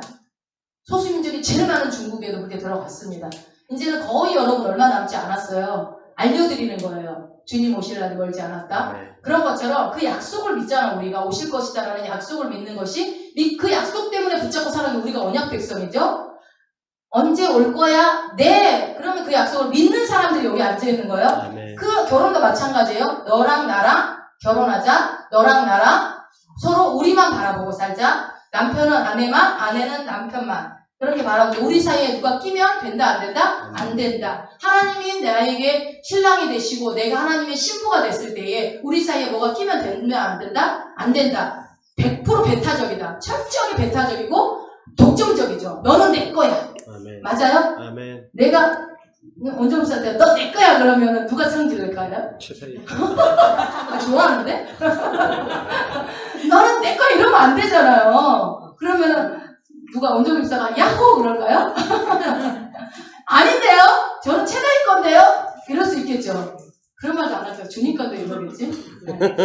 [SPEAKER 1] 소수민족이 제일 많은 중국에도 그렇게 들어갔습니다. 이제는 거의 여러분 얼마 남지 않았어요. 알려드리는 거예요. 주님 오실 날이 멀지 않았다.
[SPEAKER 2] 네.
[SPEAKER 1] 그런 것처럼 그 약속을 믿잖아. 우리가 오실 것이다라는 약속을 믿는 것이 그 약속 때문에 붙잡고 살아가는 우리가 언약 백성이죠. 언제 올 거야? 네. 그러면 그 약속을 믿는 사람들이 여기 앉아있는 거예요.
[SPEAKER 2] 아멘.
[SPEAKER 1] 그 결혼도 마찬가지예요. 너랑 나랑 결혼하자. 너랑 나랑 서로 우리만 바라보고 살자. 남편은 아내만, 아내는 남편만. 그렇게 바라보고 우리 사이에 누가 끼면 된다 안 된다? 안 된다. 하나님이 나에게 신랑이 되시고 내가 하나님의 신부가 됐을 때에 우리 사이에 뭐가 끼면 되면 안 된다? 안 된다. 100% 배타적이다. 철저하게 배타적이고 독점적이죠. 너는 내 거야.
[SPEAKER 2] 아멘.
[SPEAKER 1] 맞아요?
[SPEAKER 2] 아멘.
[SPEAKER 1] 내가 원정사한테 너 내 거야 그러면 누가 성질을까요?
[SPEAKER 2] 최사이.
[SPEAKER 1] 좋아하는데? 너는 내 거야 이러면 안 되잖아요. 그러면은 누가 원정사가 야호 그럴까요? 아닌데요? 저는 최다의 건데요? 이럴 수 있겠죠. 그런 말도 안 하죠. 주님 건데 이러겠지. 네.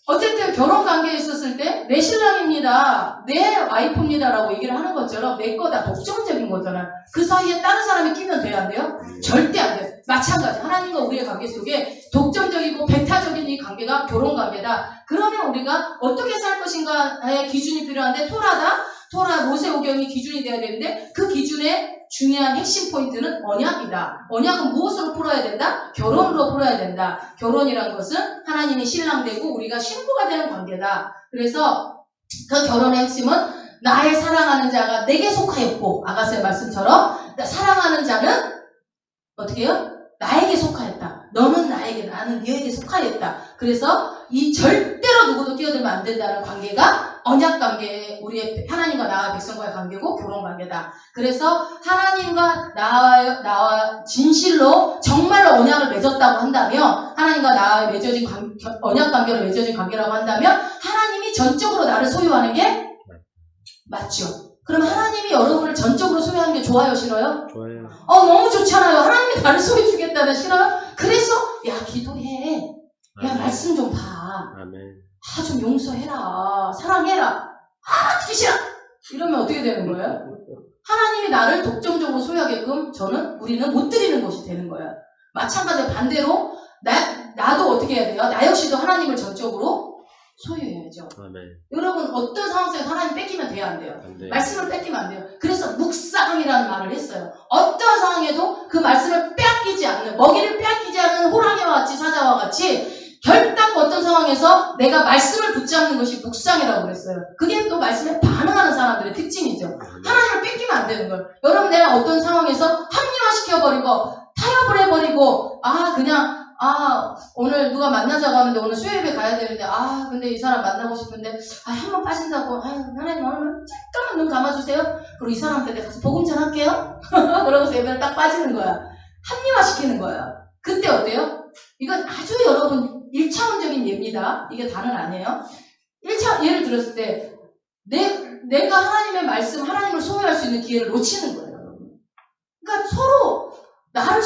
[SPEAKER 1] 어쨌든 결혼 관계에 있었을 때 내 신랑입니다. 내 와이프입니다라고 얘기를 하는 것처럼 내 거다 독점적인 거잖아. 그 사이에 다른 사람이 끼면 돼야 안 돼요? 절대 안 돼요. 마찬가지. 하나님과 우리의 관계 속에 독점적이고 배타적인 이 관계가 결혼 관계다. 그러면 우리가 어떻게 살 것인가의 기준이 필요한데 토라 모세오경이 기준이 돼야 되는데 그 기준의 중요한 핵심 포인트는 언약이다. 언약은 무엇으로 풀어야 된다? 결혼으로 풀어야 된다. 결혼이란 것은 하나님이 신랑 되고 우리가 신부가 되는 관계다. 그래서 그 결혼의 핵심은 나의 사랑하는 자가 내게 속하였고 아가서의 말씀처럼 사랑하는 자는 어떻게 해요? 나에게 속하였다. 너는 나에게, 나는 너에게 속하였다. 그래서 이 절대로 누구도 끼어들면 안 된다는 관계가 언약 관계, 우리의 하나님과 나와 백성과의 관계고 결혼 관계다. 그래서 하나님과 나와 진실로 정말로 언약을 맺었다고 한다면, 하나님과 나와 맺어진 언약 관계로 맺어진 관계라고 한다면 하나님이 전적으로 나를 소유하는 게 맞죠. 그럼 하나님이 여러분을 전적으로 소유하는 게 좋아요, 싫어요?
[SPEAKER 2] 좋아요.
[SPEAKER 1] 너무 좋잖아요. 하나님이 나를 소유해 주겠다는 싫어요? 그래서 야, 기도해. 야, 말씀 좀 봐.
[SPEAKER 2] 아멘.
[SPEAKER 1] 좀 용서해라. 사랑해라. 듣기 싫어. 이러면 어떻게 되는 거예요? 하나님이 나를 독점적으로 소유하게끔 우리는 못 드리는 것이 되는 거예요. 마찬가지로 반대로 나도 어떻게 해야 돼요? 나 역시도 하나님을 전적으로 소유해야죠.
[SPEAKER 2] 아멘.
[SPEAKER 1] 여러분, 어떤 상황 속에서 하나님 뺏기면 돼요, 안 돼요?
[SPEAKER 2] 안 돼요.
[SPEAKER 1] 말씀을 뺏기면 안 돼요. 그래서 묵상이라는 말을 했어요. 어떤 상황에도 그 말씀을 빼앗기지 않는, 먹이를 빼앗기지 않는 호랑이와 같이 사자와 같이 결단코 어떤 상황에서 내가 말씀을 붙잡는 것이 묵상이라고 그랬어요. 그게 또 말씀에 반응하는 사람들의 특징이죠. 하나님을 뺏기면 안 되는 거예요. 여러분, 내가 어떤 상황에서 합리화시켜버리고 타협을 해버리고 그냥 오늘 누가 만나자고 하는데 오늘 수요예배 가야 되는데 근데 이 사람 만나고 싶은데 한번 빠진다고 하나님 오늘 잠깐만 눈 감아주세요. 그리고 이 사람한테 내가 가서 복음 전할게요. 그러고서 예배를 딱 빠지는 거야. 합리화시키는 거야. 그때 어때요? 이건 아주 여러분 1차원적인 예입니다. 이게 다는 아니에요. 1차 예를 들었을 때 내가 하나님의 말씀, 하나님을 소유할 수 있는 기회를 놓치는 거예요. 그러니까 서로 나를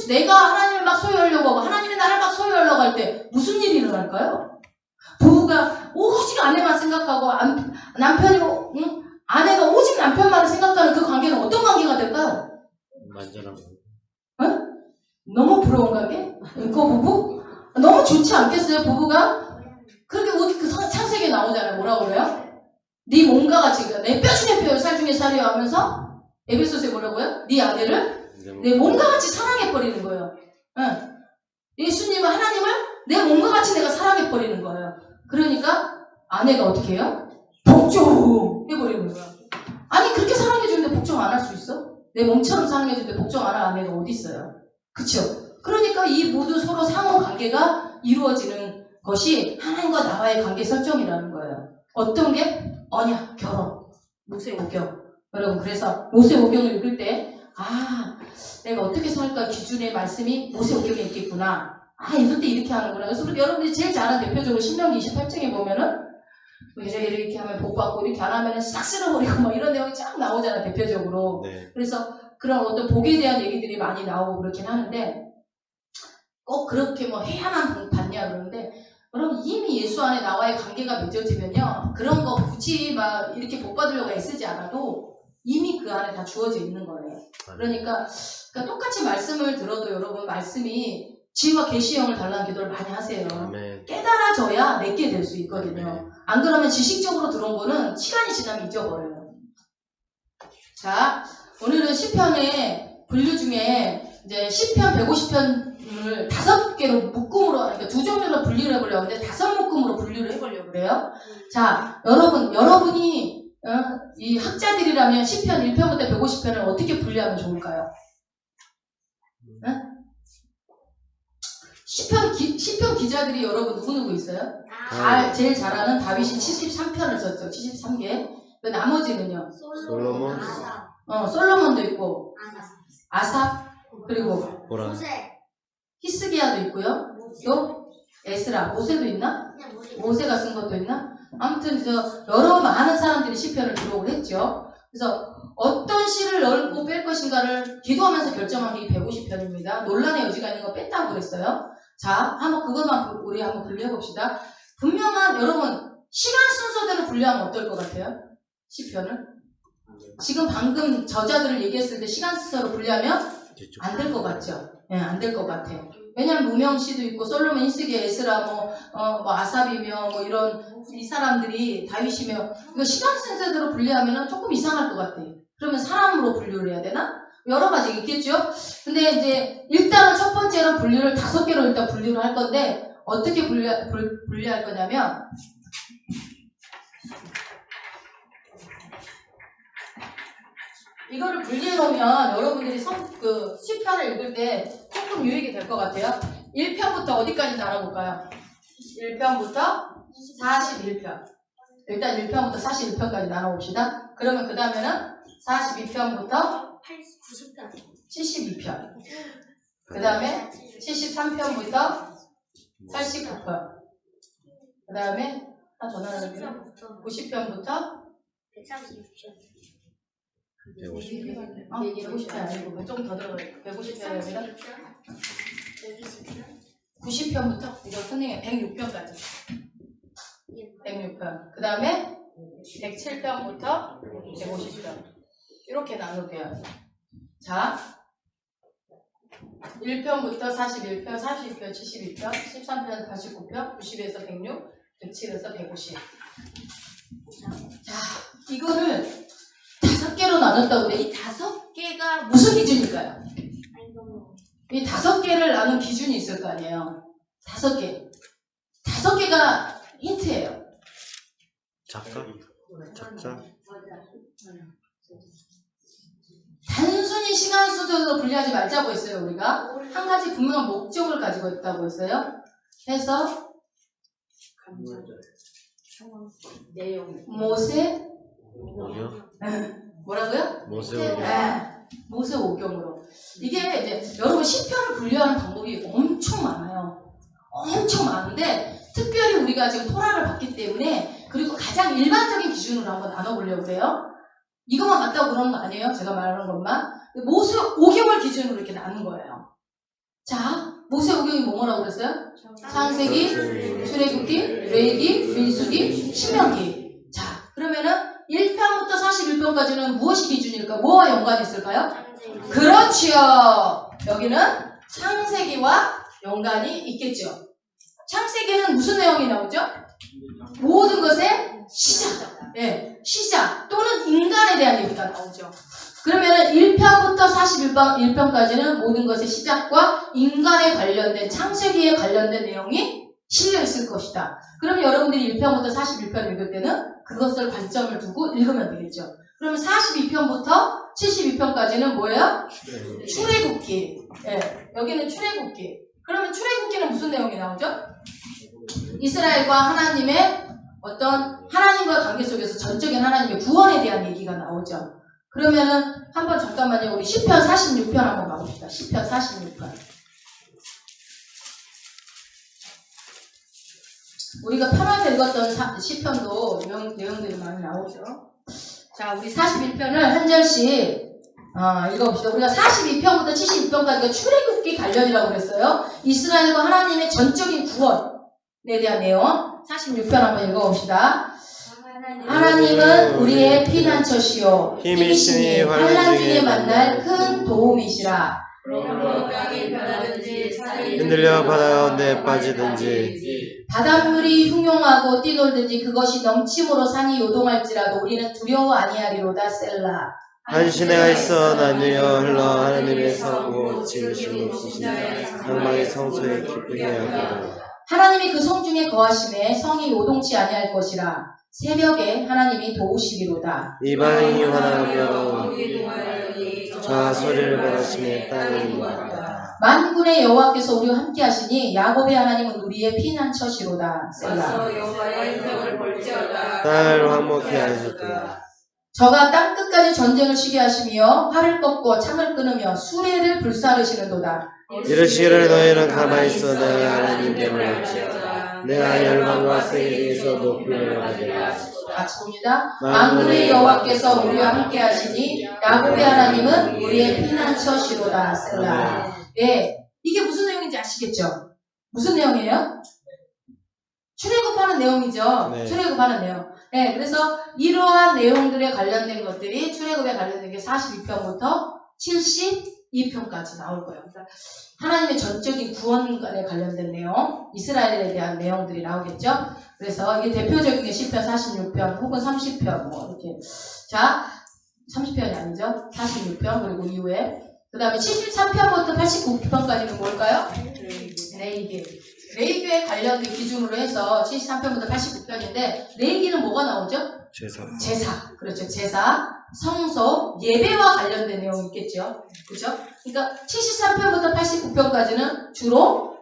[SPEAKER 1] 내가 하나님을 막 소유하려고 하고 하나님이 나를 막 소유하려고 할 때 무슨 일이 일어날까요? 부부가 오직 아내만 생각하고 아내가 오직 남편만을 생각하는 그 관계는 어떤 관계가 될까요?
[SPEAKER 2] 완전한 거.
[SPEAKER 1] 너무 부러운 관계? 그 부부? 너무 좋지 않겠어요, 부부가? 그렇게 우리 그 창세기에 나오잖아요. 뭐라고 그래요? 네 몸과 같이, 내 뼈 중에 뼈, 살 중에 살이요 하면서 에베소서에 뭐라고요? 네 아내를 내 몸과 같이 사랑해버리는 거예요. 예수님은 하나님을 내 몸과 같이 내가 사랑해버리는 거예요. 그러니까 아내가 어떻게 해요? 복종해버리는 거야. 아니, 그렇게 사랑해주는데 복종 안 할 수 있어? 내 몸처럼 사랑해주는데 복종 안 할 아내가 어디 있어요? 그쵸? 그러니까 이 모두 서로 상호 관계가 이루어지는 것이 하나님과 나와의 관계 설정이라는 거예요. 어떤 게? 언약, 결혼, 모세오경. 여러분, 그래서 모세오경을 읽을 때 내가 어떻게 살까 기준의 말씀이 모세오경에 있겠구나. 이럴 때 이렇게 하는구나. 그래서 여러분들이 제일 잘 아는 대표적으로 신명기 28장에 보면은 이렇게 하면 복 받고 이렇게 안 하면 싹 쓸어버리고 막 이런 내용이 쫙 나오잖아요. 대표적으로.
[SPEAKER 2] 네.
[SPEAKER 1] 그래서 그런 어떤 복에 대한 얘기들이 많이 나오고 그렇긴 하는데 꼭 그렇게 해야만 복 받냐 그러는데 여러분 이미 예수 안에 나와의 관계가 맺어지면요. 그런 거 굳이 막 이렇게 복 받으려고 애쓰지 않아도 이미 그 안에 다 주어져 있는 거예요. 그러니까 똑같이 말씀을 들어도 여러분 말씀이 지혜와 계시형을 달라는 기도를 많이 하세요.
[SPEAKER 2] 아멘.
[SPEAKER 1] 깨달아져야 내게 될 수 있거든요. 안 그러면 지식적으로 들어온 거는 시간이 지나면 잊어버려요. 자, 오늘은 시편의 분류 중에 이제 시편 150편을 5개로 묶음으로, 그러니까 2종류로 분류를 해보려고 하는데 5묶음으로 분류를 해보려고 그래요. 자, 여러분이 이 학자들이라면 시편 1편부터 150편을 어떻게 분류하면 좋을까요? 시편 기자들이 여러분 누구 있어요? 제일 잘하는 다윗이 73편을 썼죠. 73개. 나머지는요?
[SPEAKER 2] 솔로몬,
[SPEAKER 1] 솔로몬도 있고, 아삽, 그리고
[SPEAKER 2] 보라,
[SPEAKER 1] 히스기야도 있고요. 또 에스라, 모세도 있나? 모세가 쓴 것도 있나? 아무튼 여러 많은 사람들이 시편을 기록을 했죠. 그래서 어떤 시를 넣고 뺄 것인가를 기도하면서 결정한 게 150편입니다. 논란의 여지가 있는 거 뺐다고 그랬어요. 자, 그것만 우리 한번 분류해봅시다. 분명한, 여러분, 시간 순서대로 분류하면 어떨 것 같아요? 시편을? 지금 방금 저자들을 얘기했을 때 시간 순서로 분류하면 안 될 것 같죠? 네, 안 될 것 같아요. 왜냐면 무명시도 있고, 솔로몬, 히스기야, 에스라, 아삽이며, 이런, 이 사람들이 다윗이며, 이거 시간 순서대로 분류하면 조금 이상할 것 같아요. 그러면 사람으로 분류를 해야 되나? 여러 가지 있겠죠? 근데 이제, 일단은 첫 번째로 분류를 5개로 일단 분류를 할 건데, 어떻게 분류할 거냐면, 이거를 분리해 놓으면 여러분들이 시편을 읽을 때 조금 유익이 될 것 같아요. 1편부터 어디까지 나눠볼까요? 1편부터 41편. 일단 1편부터 41편까지 나눠봅시다. 그러면 그 다음에는 42편부터 72편. 그 다음에 73편부터 89편. 그 다음에 한 전화를 90편부터 150편 아니고 좀 더 들어가요. 150편이 아니라 90편부터 이거 선생님 106편까지. 106편. 그 다음에 107편부터 150편. 이렇게 나누게요. 자, 1편부터 41편, 42편, 72편, 13편, 89편, 90에서 106, 107에서 150. 자, 이거를 5개로 나눴다고 해. 이 5개가 무슨 기준일까요? 이 5개를 나눈 기준이 있을 거 아니에요. 5개. 5개가 힌트예요.
[SPEAKER 2] 작가? 작자?
[SPEAKER 1] 단순히 시간 순서로 분리하지 말자고 했어요. 우리가 한 가지 분명한 목적을 가지고 있다고 했어요. 해서 모세
[SPEAKER 2] 오경?
[SPEAKER 1] 뭐라고요?
[SPEAKER 2] 모세 오경?
[SPEAKER 1] 모세 오경으로. 이게 이제 여러분 시편을 분류하는 방법이 엄청 많아요. 엄청 많은데 특별히 우리가 지금 토라를 봤기 때문에 그리고 가장 일반적인 기준으로 한번 나눠보려고 해요. 이것만 맞다고 그러는 거 아니에요? 제가 말하는 것만. 모세 오경을 기준으로 이렇게 나눈 거예요. 자, 모세 오경이 뭐라고 그랬어요? 창세기, 출애굽기, 레위기, 민수기, 신명기. 자, 그러면은 1편부터 41편까지는 무엇이 기준일까? 뭐와 연관이 있을까요? 그렇지요. 여기는 창세기와 연관이 있겠죠. 창세기는 무슨 내용이 나오죠? 모든 것의 시작. 예, 시작 또는 인간에 대한 얘기가 나오죠. 그러면은 1편부터 41편까지는 모든 것의 시작과 인간에 관련된 창세기에 관련된 내용이 실려 있을 것이다. 그럼 여러분들이 1편부터 41편 읽을 때는 그것을 관점을 두고 읽으면 되겠죠. 그러면 42편부터 72편까지는 뭐예요? 출애굽기. 예, 여기는 출애굽기. 그러면 출애굽기는 무슨 내용이 나오죠? 이스라엘과 하나님의 어떤 하나님과 관계 속에서 전적인 하나님의 구원에 대한 얘기가 나오죠. 그러면은 한번 잠깐만요. 우리 10편 46편 한번 가봅시다. 10편 46편. 우리가 편하게 읽었던 10편도 내용들이 많이 나오죠. 자, 우리 41편을 한 절씩 읽어봅시다. 우리가 42편부터 72편까지가 출애굽기 관련이라고 그랬어요. 이스라엘과 하나님의 전적인 구원에 대한 내용. 46편 한번 읽어봅시다. 하나님은 우리의 피난처시요 힘이시니 환난 중에 만날 큰 도움이시라.
[SPEAKER 2] 흔들려 바다 가운데 빠지든지
[SPEAKER 1] 바닷물이 흉용하고 뛰돌든지 그것이 넘침으로 산이 요동할지라도 우리는 두려워 아니하리로다. 셀라.
[SPEAKER 2] 한시내가 있어 나누어 흘러 하나님의 성고 지으심을 부시나 방망이 성소에 기쁘게 하리라.
[SPEAKER 1] 하나님이 그 성 중에 거하심에 성이 요동치 아니할 것이라. 새벽에 하나님이 도우시리로다.
[SPEAKER 2] 이방인이 화나며 자 소리를 받으시며 땅이 임하다.
[SPEAKER 1] 만군의 여호와께서 우리와 함께 하시니 야곱의 하나님은 우리의 피난처시로다. 셀라.
[SPEAKER 2] 땅을 황목케 하셨다.
[SPEAKER 1] 저가 땅끝까지 전쟁을 쉬게 하시며 활을 꺾고 창을 끊으며 수레를 불사르시는도다.
[SPEAKER 2] 이르시기를 너희는 가만히 있어 내가 하나님께 말할지어다. 내가 열방과 세계 중에서 높임을 받으리라.
[SPEAKER 1] 같이 봅니다. 만군의 여호와께서 우리와 함께 하시니 야곱의 하나님은 우리의 피난처시로다. 셀라. 예, 이게 무슨 내용인지 아시겠죠? 무슨 내용이에요? 출애굽하는 내용이죠.
[SPEAKER 2] 네.
[SPEAKER 1] 출애굽하는 내용. 네, 그래서 이러한 내용들에 관련된 것들이 출애굽에 관련된 게 42편부터 72편까지 나올 거예요. 그러니까 하나님의 전적인 구원에 관련된 내용, 이스라엘에 대한 내용들이 나오겠죠. 그래서 이게 대표적인 게 10편, 46편, 혹은 30편 뭐 이렇게. 자, 30편이 아니죠. 46편 그리고 이후에 그 다음에 73편부터 89편까지는 뭘까요? 레위기. 레위기에 관련된 기준으로 해서 73편부터 89편인데 레위기는 뭐가 나오죠? 제사. 그렇죠. 제사, 성소, 예배와 관련된 내용이 있겠죠. 그죠? 그러니까 73편부터 89편까지는 주로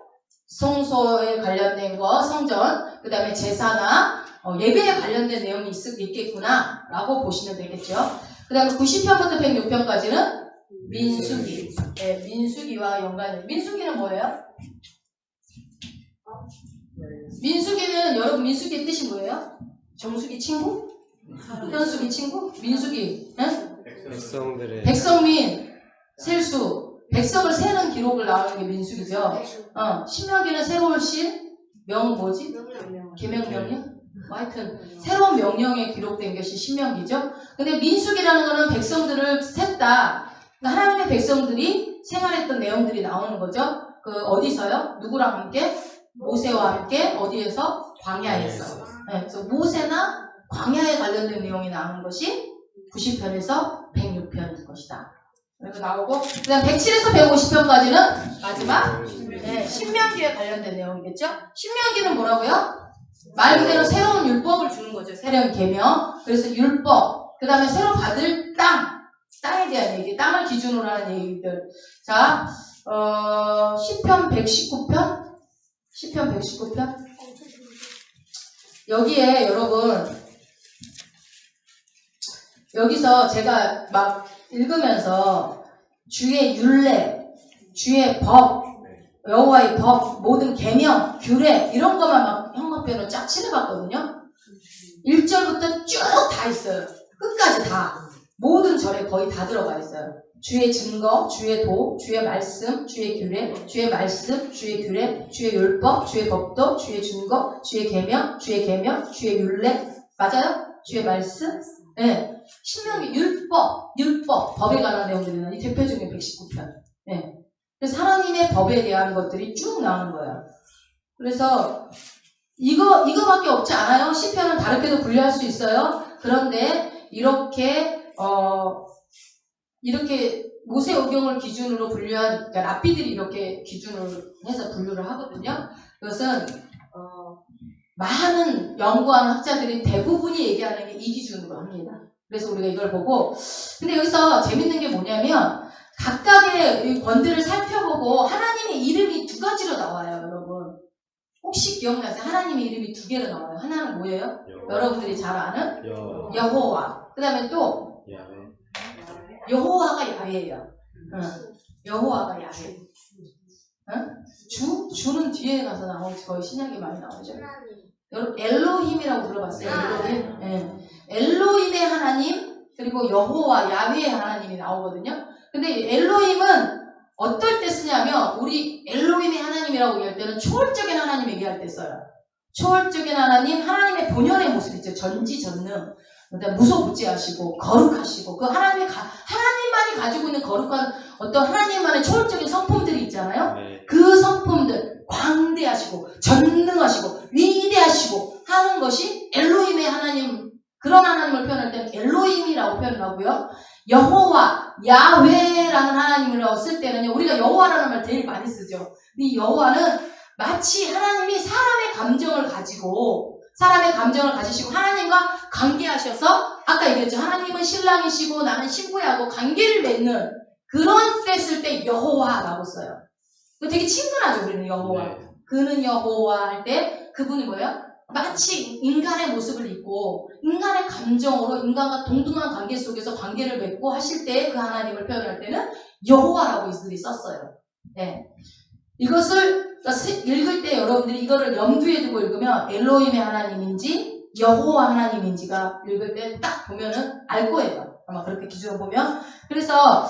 [SPEAKER 1] 성소에 관련된 거, 성전, 그 다음에 제사나 예배에 관련된 내용이 있겠구나 라고 보시면 되겠죠. 그 다음에 90편부터 106편까지는 민수기. 네, 민수기와 연관이. 민수기는 뭐예요? 민수기는 여러분 민수기의 뜻이 뭐예요? 정수기 친구? 현수기 친구? 민수기. 네?
[SPEAKER 2] 백성들의
[SPEAKER 1] 백성민, 셀수. 백성을 세는 기록을 나오는 게 민수기죠. 신명기는 새로운 실, 뭐지? 계명명령? 하여튼 새로운 명령에 기록된 것이 신명기죠. 근데 민수기라는 거는 백성들을 셌다. 그러니까 하나님의 백성들이 생활했던 내용들이 나오는 거죠. 어디서요? 누구랑 함께? 모세와 함께 어디에서? 광야에서. 네, 그래서 모세나 광야에 관련된 내용이 나오는 것이 90편에서 106편일 것이다. 이렇게 나오고, 그 다음 107에서 150편까지는 마지막 신명기에 관련된 내용이겠죠? 신명기는 뭐라고요? 말 그대로 새로운 율법을 주는 거죠. 새로운 계명. 그래서 율법. 그 다음에 새로 받을 땅에 대한 얘기, 땅을 기준으로 하는 얘기들. 자, 10편 119편? 10편 119편? 여기에 여러분, 여기서 제가 막 읽으면서 주의 율례, 주의 법, 여호와의 법, 모든 계명, 규례 이런 것만 막 형광펜으로 쫙 칠해봤거든요. 1절부터 쭉 다 있어요. 끝까지 다. 모든 절에 거의 다 들어가 있어요. 주의 증거, 주의 도, 주의 말씀, 주의 규례, 주의 말씀, 주의 규례, 주의 율법, 주의 법도, 주의 증거, 주의 계명, 주의 율례. 맞아요? 주의 말씀? 네. 신명기 율법, 법에 관한 내용들은 이 대표적인 119편. 네. 그래서 하나님의 법에 대한 것들이 쭉 나오는 거예요. 그래서 이거밖에 없지 않아요? 시편은 다르게도 분류할 수 있어요. 그런데 이렇게 모세 오경을 기준으로 분류한, 그러니까 랍비들이 이렇게 기준으로 해서 분류를 하거든요. 그것은 많은 연구하는 학자들이 대부분이 얘기하는 게 이 기준으로 합니다. 그래서 우리가 이걸 보고, 근데 여기서 재밌는 게 뭐냐면 각각의 권들을 살펴보고 하나님의 이름이 두 가지로 나와요, 여러분. 혹시 기억나세요? 하나님의 이름이 두 개로 나와요. 하나는 뭐예요? 여러분들이 잘 아는 여호와. 그 다음에 또 여호와가 야훼예요. 여호와가 야훼. 주는 뒤에 가서 나오지. 거의 신약에 많이 나오죠. 여러분 엘로힘이라고 들어봤어요? 엘로힘. 네. 엘로힘의 하나님 그리고 여호와 야훼의 하나님이 나오거든요. 근데 엘로힘은 어떨 때 쓰냐면 우리 엘로힘의 하나님이라고 얘기할 때는 초월적인 하나님 얘기할 때 써요. 초월적인 하나님, 하나님의 본연의 모습 있죠. 전지전능. 무소부지하시고 거룩하시고 그 하나님만이 가지고 있는 거룩한 어떤 하나님만의 초월적인 성품들이 있잖아요.
[SPEAKER 2] 네.
[SPEAKER 1] 그 성품들 광대하시고 전능하시고 위대하시고 하는 것이 엘로힘의 하나님, 그런 하나님을 표현할 때는 엘로힘이라고 표현을 하고요. 여호와, 야훼라는 하나님을 쓸 때는요, 우리가 여호와라는 말 제일 많이 쓰죠. 이 여호와는 마치 하나님이 사람의 감정을 가지시고 하나님과 관계하셔서, 아까 얘기했죠. 하나님은 신랑이시고 나는 신부하고 관계를 맺는 그런 때 쓸 때 여호와라고 써요. 되게 친근하죠, 우리는 여호와.
[SPEAKER 2] 네.
[SPEAKER 1] 그는 여호와 할 때 그분이 뭐예요? 마치 인간의 모습을 입고 인간의 감정으로 인간과 동등한 관계 속에서 관계를 맺고 하실 때 그 하나님을 표현할 때는 여호와라고 이들이 썼어요. 네. 이것을 읽을 때 여러분들이 이거를 염두에 두고 읽으면 엘로힘의 하나님인지 여호와 하나님인지가 읽을 때 딱 보면은 알 거예요. 아마 그렇게 기준으로 보면. 그래서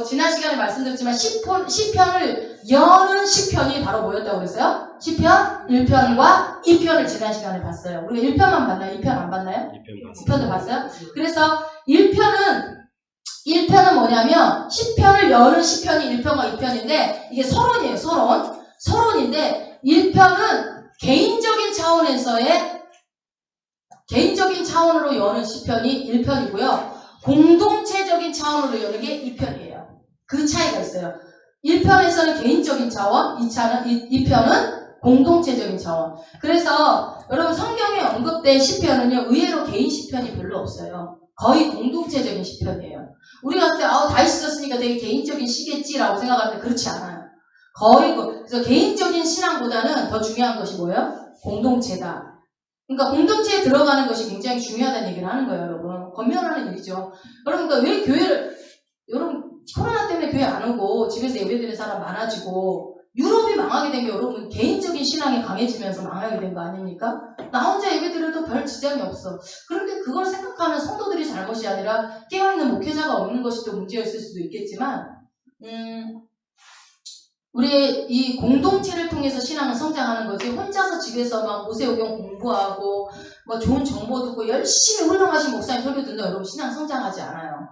[SPEAKER 1] 지난 시간에 말씀드렸지만 시편을 여는 시편이 바로 뭐였다고 그랬어요? 시편 1편과 2편을 지난 시간에 봤어요. 우리가 1편만 봤나요? 2편 안 봤나요? 2편도 봤어요? 그래서 1편은 뭐냐면 시편을 여는 시편이 1편과 2편인데 이게 서론이에요. 서론인데 1편은 개인적인 차원으로 여는 시편이 1편이고요. 공동체적인 차원으로 여는 게 2편이에요. 그 차이가 있어요. 1편에서는 개인적인 차원, 2편은 공동체적인 차원. 그래서 여러분 성경에 언급된 시편은요, 의외로 개인 시편이 별로 없어요. 거의 공동체적인 시편이에요. 우리가 봤을 때 다윗이 썼으니까 되게 개인적인 시겠지라고 생각하는데 그렇지 않아요. 거의 그래서 개인적인 신앙보다는 더 중요한 것이 뭐예요? 공동체다. 그러니까 공동체에 들어가는 것이 굉장히 중요하다는 얘기를 하는 거예요, 여러분. 권면하는 일이죠. 그러니까 왜 교회를, 여러분, 코로나 때문에 교회 안 오고 집에서 예배드리는 사람 많아지고 유럽이 망하게 된 게 여러분 개인적인 신앙이 강해지면서 망하게 된 거 아닙니까? 나 혼자 예배드려도 별 지장이 없어. 그런데 그걸 생각하는 성도들이 잘못이 아니라 깨어있는 목회자가 없는 것이 또 문제였을 수도 있겠지만 우리의 이 공동체를 통해서 신앙은 성장하는 거지 혼자서 집에서 막 모세오경 공부하고 뭐 좋은 정보 듣고 열심히 훌륭하신 목사님 설교 듣는다 여러분 신앙 성장하지 않아요.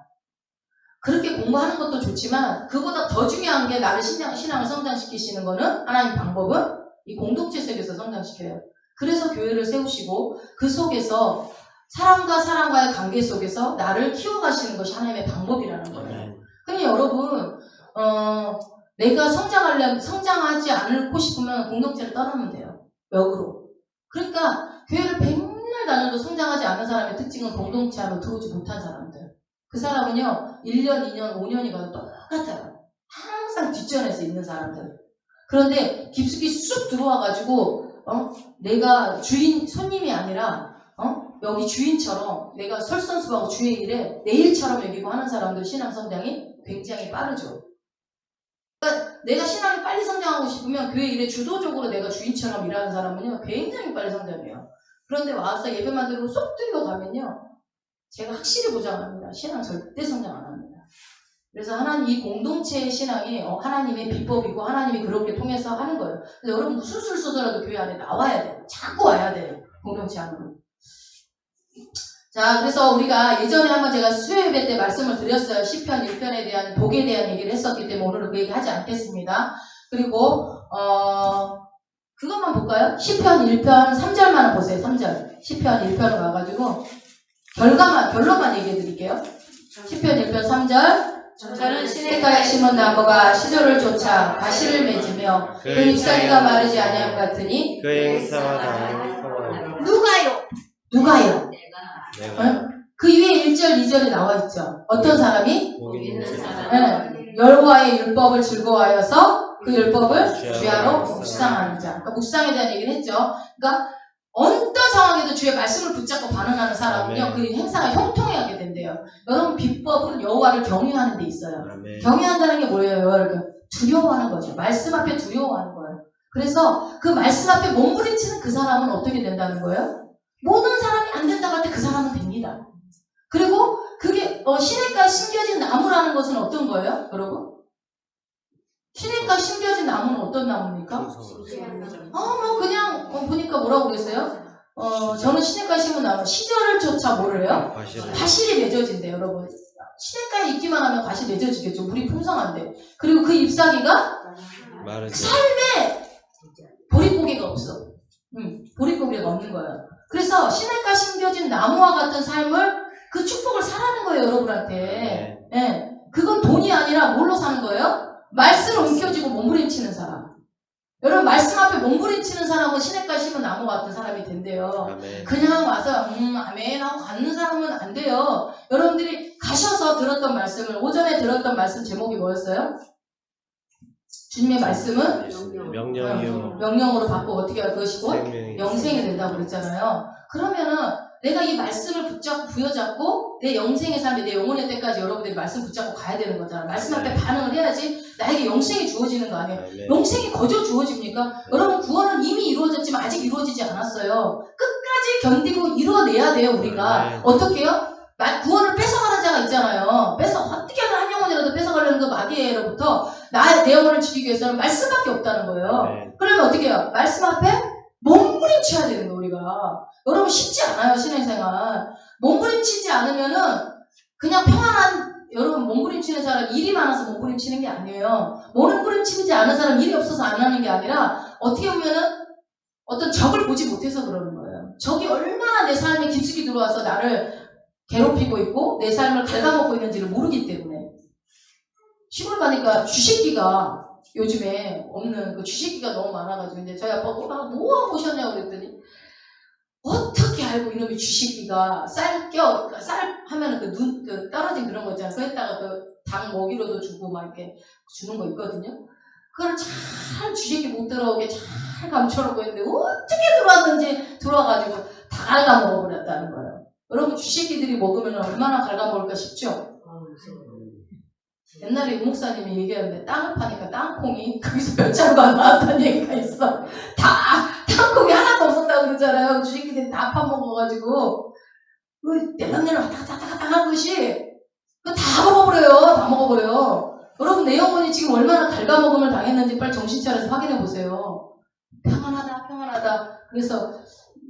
[SPEAKER 1] 그렇게 공부하는 것도 좋지만 그보다 더 중요한 게 나를 신앙을 성장시키시는 거는 하나님 방법은 이 공동체 속에서 성장시켜요. 그래서 교회를 세우시고 그 속에서 사람과 사람과의 관계 속에서 나를 키워가시는 것이 하나님의 방법이라는 거예요. 그러니 여러분 내가 성장하지 않고 싶으면 공동체를 떠나면 돼요. 역으로. 그러니까 교회를 맨날 다녀도 성장하지 않은 사람의 특징은 공동체 안으로 들어오지 못한 사람들. 그 사람은요 1년, 2년, 5년이 가도 똑같아요. 항상 뒷전에서 있는 사람들. 그런데 깊숙이 쑥 들어와가지고 내가 손님이 아니라 여기 주인처럼 내가 설선수하고 주의 일에 내 일처럼 여기고 하는 사람들 신앙 성장이 굉장히 빠르죠. 그러니까 내가 신앙이 빨리 성장하고 싶으면 교회 일에 주도적으로 내가 주인처럼 일하는 사람은요 굉장히 빨리 성장해요. 그런데 와서 예배만 들고 쏙 들려가면요 제가 확실히 보장합니다. 신앙 절대 성장 안 합니다. 그래서 하나님 이 공동체의 신앙이 하나님의 비법이고 하나님이 그렇게 통해서 하는 거예요. 그래서 여러분 무슨 술 써서라도 교회 안에 나와야 돼요. 자꾸 와야 돼요. 공동체 안으로. 자, 그래서 우리가 예전에 한번 제가 수요예배 때 말씀을 드렸어요. 시편 1편에 대한 복에 대한 얘기를 했었기 때문에 오늘은 그 얘기 하지 않겠습니다. 그리고 그것만 볼까요? 시편 1편 3절만 보세요. 3절. 시편 1편으로 와가지고 결론만 얘기해 드릴게요. 시편 1편 3절. 저는 시냇가에 심은 나무가 시절을 쫓아 가시를 맺으며 그 잎사귀가 마르지 아니함 같으니
[SPEAKER 2] 그 행사가 다 평화하고
[SPEAKER 1] 누가요?
[SPEAKER 2] 내가
[SPEAKER 1] 그 위에 1절, 2절이 나와 있죠. 어떤 사람이?
[SPEAKER 2] 복 있는 사람
[SPEAKER 1] 네. 여호와의 율법을 즐거워하여서 그 율법을 주야로 묵상하는 자. 그러니까 묵상에 대한 얘기를 했죠. 그러니까 어떤 상황에도 주의 말씀을 붙잡고 반응하는 사람은요, 그 행사가 형통하게 된대요. 여러분 비법은 여호와를 경외하는 데 있어요. 경외한다는 게 뭐예요? 여호와를 두려워하는 거죠. 말씀 앞에 두려워하는 거예요. 그래서 그 말씀 앞에 몸부림치는 그 사람은 어떻게 된다는 거예요? 모든 사람이 안 된다고 할 때 그 사람은 됩니다. 그리고 그게 시냇가에 심겨진 나무라는 것은 어떤 거예요? 여러분? 시냇가에 심겨진 나무는 어떤 나무입니까? 그냥 보니까 뭐라고 그랬어요? 저는 시냇가에 심은 나무 시절을 쫓아 뭐를 해요? 과실이 맺어진대요. 여러분 시냇가에 있기만 하면 과실이 맺어지겠죠. 물이 풍성한데. 그리고 그 잎사귀가 삶에 보릿고개가 없어. 보릿고개가 없는 거예요. 그래서 시냇가에 심겨진 나무와 같은 삶을 그 축복을 사라는 거예요. 여러분한테. 네. 그건 돈이 아니라 뭘로 사는 거예요? 말씀을 움켜쥐고 몸부림치는 사람. 여러분 말씀 앞에 몸부림치는 사람은 시냇가에 심은 나무 같은 사람이 된대요.
[SPEAKER 2] 아멘.
[SPEAKER 1] 그냥 와서 아멘 하고 가는 사람은 안 돼요. 여러분들이 가셔서 들었던 말씀을 오전에 들었던 말씀 제목이 뭐였어요? 주님의 말씀은 명령으로 바꾸고 어떻게 할 것이고 영생이 된다고 그랬잖아요. 그러면은 내가 이 말씀을 붙잡고 부여잡고 내 영생의 삶이 내 영혼의 때까지 여러분들이 말씀 붙잡고 가야 되는 거잖아요. 말씀 앞에 반응을 해야지 나에게 영생이 주어지는 거 아니에요. 영생이 거저 주어집니까? 여러분 구원은 이미 이루어졌지만 아직 이루어지지 않았어요. 끝까지 견디고 이루어내야 돼요. 우리가. 어떻게 해요? 구원을 뺏어가는 자가 있잖아요. 어떻게든 한 영혼이라도 뺏어가려는 그 마귀로부터 내 영혼을 지키기 위해서는 말씀밖에 없다는 거예요. 그러면 어떻게 해요? 말씀 앞에 몸부림쳐야 되는 거예요. 우리가. 여러분 쉽지 않아요. 신앙생활. 몸부림치지 않으면은 그냥 평안한 여러분 몸부림치는 사람 일이 많아서 몸부림치는 게 아니에요. 몸부림치지 않은 사람 일이 없어서 안 하는 게 아니라 어떻게 보면은 어떤 적을 보지 못해서 그러는 거예요. 적이 얼마나 내 삶에 깊숙이 들어와서 나를 괴롭히고 있고 내 삶을 갉아먹고 있는지를 모르기 때문에. 시골 가니까 쥐새끼가 요즘에 없는 그 쥐새끼가 너무 많아가지고 이제 저희 아빠가 뭐 하고 오셨냐고 그랬더니 어떻게 알고 이놈이 쥐새끼가 쌀 하면은 떨어진 그런 거 있잖아요. 거기다가 그 닭 먹이로도 주고 막 이렇게 주는 거 있거든요. 그걸 잘 주식이 못 들어오게 잘 감춰놓고 있는데 어떻게 들어왔는지 들어와가지고 다 갉아먹어버렸다는 거예요. 여러분 주식이들이 먹으면 얼마나 갉아먹을까 싶죠? 옛날에 목사님이 얘기하는데 땅을 파니까 땅콩이 거기서 몇 자루가 나왔다는 얘기가 있어. 다 땅콩이 하나도 없었다고 그러잖아요. 주식기들이 다 파먹어가지고 내랑내랑 왔다 갔다 한 것이 그거 다 먹어버려요. 다 먹어버려요. 여러분 내 영혼이 지금 얼마나 갉아먹음을 당했는지 빨리 정신 차려서 확인해 보세요. 평안하다. 그래서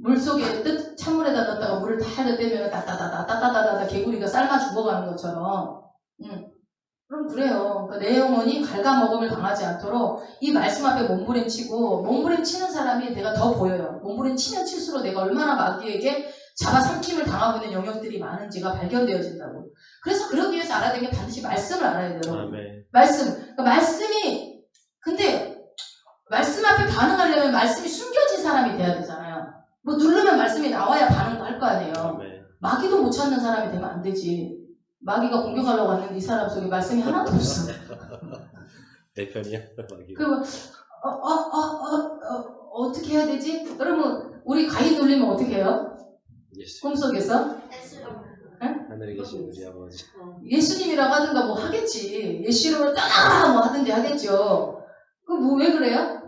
[SPEAKER 1] 물속에 찬물에다 넣었다가 물을 다 떼면 따따따따따따따 개구리가 삶아 죽어가는 것처럼 그럼 그래요. 그러니까 내 영혼이 갉아먹음을 당하지 않도록 이 말씀 앞에 몸부림치고 몸부림치는 사람이 내가 더 보여요. 몸부림치면 칠수록 내가 얼마나 마귀에게 잡아삼킴을 당하고 있는 영역들이 많은지가 발견되어진다고. 그래서 그러기 위해서 알아야 되는 게 반드시 말씀을 알아야 돼요.
[SPEAKER 2] 아멘.
[SPEAKER 1] 말씀. 그러니까 말씀이 근데 말씀 앞에 반응하려면 말씀이 숨겨진 사람이 돼야 되잖아요. 뭐 누르면 말씀이 나와야 반응도 할 거 아니에요.
[SPEAKER 2] 아멘.
[SPEAKER 1] 마귀도 못 찾는 사람이 되면 안 되지. 마귀가 공격하려고 왔는데 이 사람 속에 말씀이 하나도 없어.
[SPEAKER 2] 내 편이야 마귀.
[SPEAKER 1] 그리고 어떻게 해야 되지? 여러분 우리 가위 눌리면 어떻게 해요?
[SPEAKER 2] 예수.
[SPEAKER 1] 꿈속에서?
[SPEAKER 2] 하늘에 계신 우리 아버지.
[SPEAKER 1] 예수님이라고 하든가 뭐 하겠지. 예수 이름으로 떠나라 뭐 하든지 하겠죠. 그럼 뭐 왜 그래요?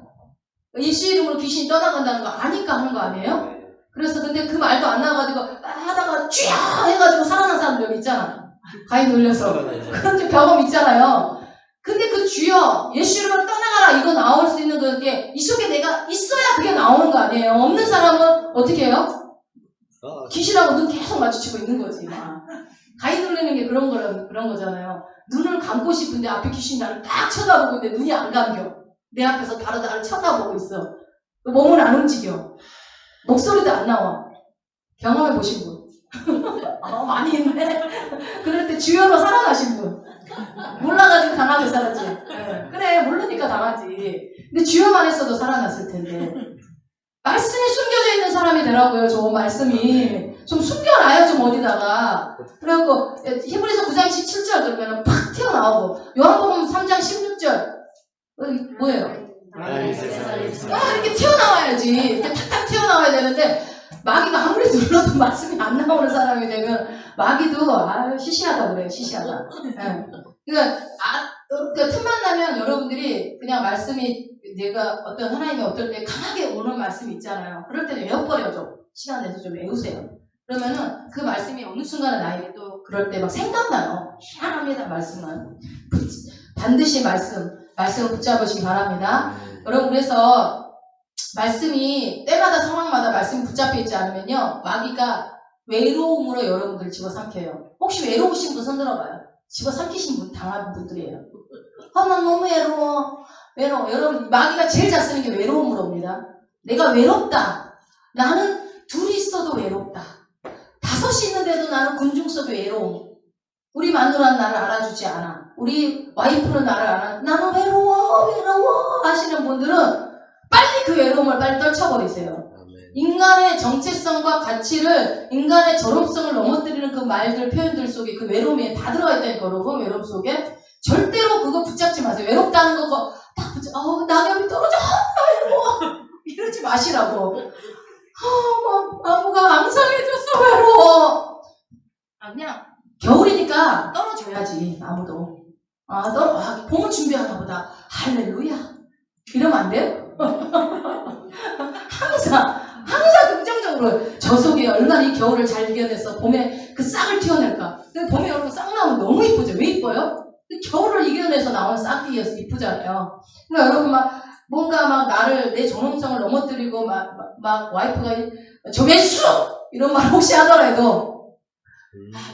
[SPEAKER 1] 예수 이름으로 귀신이 떠나간다는 거 아니까 하는 거 아니에요? 그래서 근데 그 말도 안 나와가지고 하다가 쥐야 해가지고 살아난 사람들 여기 있잖아. 가위 눌려서. 그런 경험 있잖아요. 근데 그 주여 예수 이름으로 떠나가라 이거 나올 수 있는 그게 이 속에 내가 있어야 그게 나오는 거 아니에요. 없는 사람은 어떻게 해요? 귀신하고 눈 계속 마주치고 있는 거지. 가위 눌리는 게 그런 거잖아요. 눈을 감고 싶은데 앞에 귀신이 나를 딱 쳐다보고 있는데 눈이 안 감겨. 내 앞에서 바로 나를 쳐다보고 있어. 몸은 안 움직여. 목소리도 안 나와. 경험해 보신 분? 많이 있네. 그럴 때 주여로 살아가신 분. 몰라가지고 당하게 살았지. 네. 그래 모르니까 당하지. 근데 주여만 했어도 살아났을 텐데. 말씀이 숨겨져 있는 사람이 되라고요. 저 말씀이 좀 숨겨놔요. 좀 어디다가. 그래갖고 히브리서 9장 17절 그러면 팍 튀어나오고 요한복음 3장 16절 뭐예요? 이렇게 튀어나와야지. 이렇게 탁탁 튀어나와야 되는데 마귀가 아무리 눌러도 말씀이 안 나오는 사람이 되면 마귀도 시시하다 그래요. 시시하다. 네. 그러니까 틈만 나면 여러분들이 그냥 말씀이 내가 어떤 하나님이 어떨 때 강하게 오는 말씀이 있잖아요. 그럴 때는 외워버려줘. 시간 내서 좀 외우세요. 그러면은 그 말씀이 어느 순간에 나에게 또 그럴 때 막 생각나요. 희한합니다. 말씀은. 반드시 말씀을 붙잡으시기 바랍니다. 여러분 그래서 말씀이 때마다 상황마다 말씀이 붙잡혀 있지 않으면요. 마귀가 외로움으로 여러분들 집어삼켜요. 혹시 외로우신 분 손 들어봐요. 집어삼키신 분 당한 분들이에요. 나 너무 외로워. 여러분 마귀가 제일 잘 쓰는 게 외로움으로 옵니다. 내가 외롭다. 나는 둘이 있어도 외롭다. 5이 있는데도 나는 군중 속에 외로움. 우리 마누라는 나를 알아주지 않아. 우리 와이프는 나를 알아. 나는 외로워 하시는 분들은 빨리 그 외로움을 빨리 떨쳐버리세요. 인간의 정체성과 가치를, 인간의 저롭성을 넘어뜨리는 그 말들, 표현들 속에 그 외로움에 다 들어가 있다니까, 여러분. 외로움 속에. 절대로 그거 붙잡지 마세요. 외롭다는 거 딱 낙엽이 떨어져. 외로워. 이러지 마시라고. 나무가 앙상해졌어. 외로워. 그냥 겨울이니까 떨어져야지. 나무도. 봄을 준비하나 보다. 할렐루야. 이러면 안 돼요? 항상 긍정적으로 저 속에 얼마나 이 겨울을 잘 이겨냈어. 봄에 그 싹을 튀어낼까. 근데 봄에 여러분 싹 나오면 너무 이쁘죠. 왜 이뻐요? 겨울을 이겨내서 나온 싹이 이쁘잖아요. 그러니까 여러분 뭔가 내 존엄성을 넘어뜨리고 와이프가 저 왼수! 이런 말 혹시 하더라도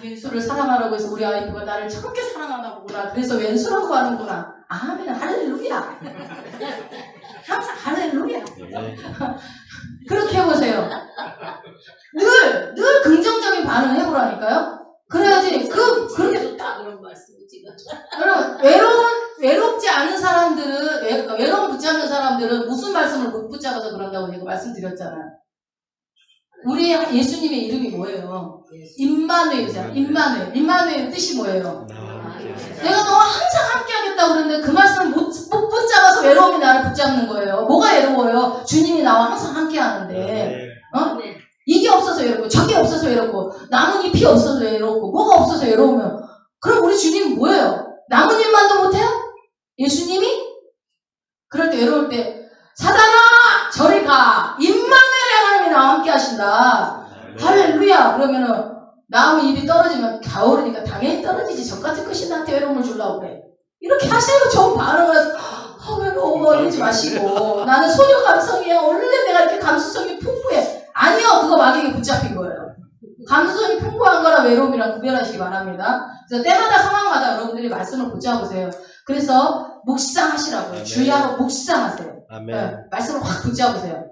[SPEAKER 1] 왼수를 사랑하라고 해서 우리 와이프가 나를 저렇게 사랑하나 보구나. 그래서 왼수라고 하는구나. 아멘. 할렐루야. 항상 할렐루야. 그렇게 해보세요. 늘 긍정적인 반응을 해보라니까요. 그래야지 그렇게
[SPEAKER 3] 좋다 그런 말씀이 지금.
[SPEAKER 1] 여러분 외롭지 않은 사람들은 외로움 붙잡는 사람들은 무슨 말씀을 못 붙잡아서 그런다고 제가 말씀드렸잖아요. 우리 예수님의 이름이 뭐예요? 임마누엘이잖아요. 임마누엘 뜻이 뭐예요? 내가 너와 항상 함께 하겠다고 그랬는데 그 말씀을 못 붙잡아서 외로움이 나를 붙잡는 거예요. 뭐가 외로워요? 주님이 나와 항상 함께 하는데 이게 없어서 외롭고 저게 없어서 외롭고 나뭇잎이 없어서 외롭고 뭐가 없어서 외로우면 그럼 우리 주님은 뭐예요? 나뭇잎만도 못해요? 예수님이? 그럴 때 외로울 때 사단아 저리 가 임마누엘의 하나님이 나와 함께 하신다. 할렐루야. 그러면은 나무잎이 떨어지면 겨울이니까 당연히 떨어지지. 저같은 끝이 나한테 외로움을 주려고 그래. 이렇게 하시고 좋은 반응을 해서 외로워 이러지 마시고 나는 소녀 감성이야. 원래 내가 이렇게 감수성이 풍부해. 아니요. 그거 마귀에게 붙잡힌 거예요. 감수성이 풍부한 거랑 외로움이랑 구별하시기 바랍니다. 그래서 때마다 상황마다 여러분들이 말씀을 붙잡으세요. 그래서 묵상하시라고요. 주야로 묵상하세요. 네, 말씀을 확 붙잡으세요.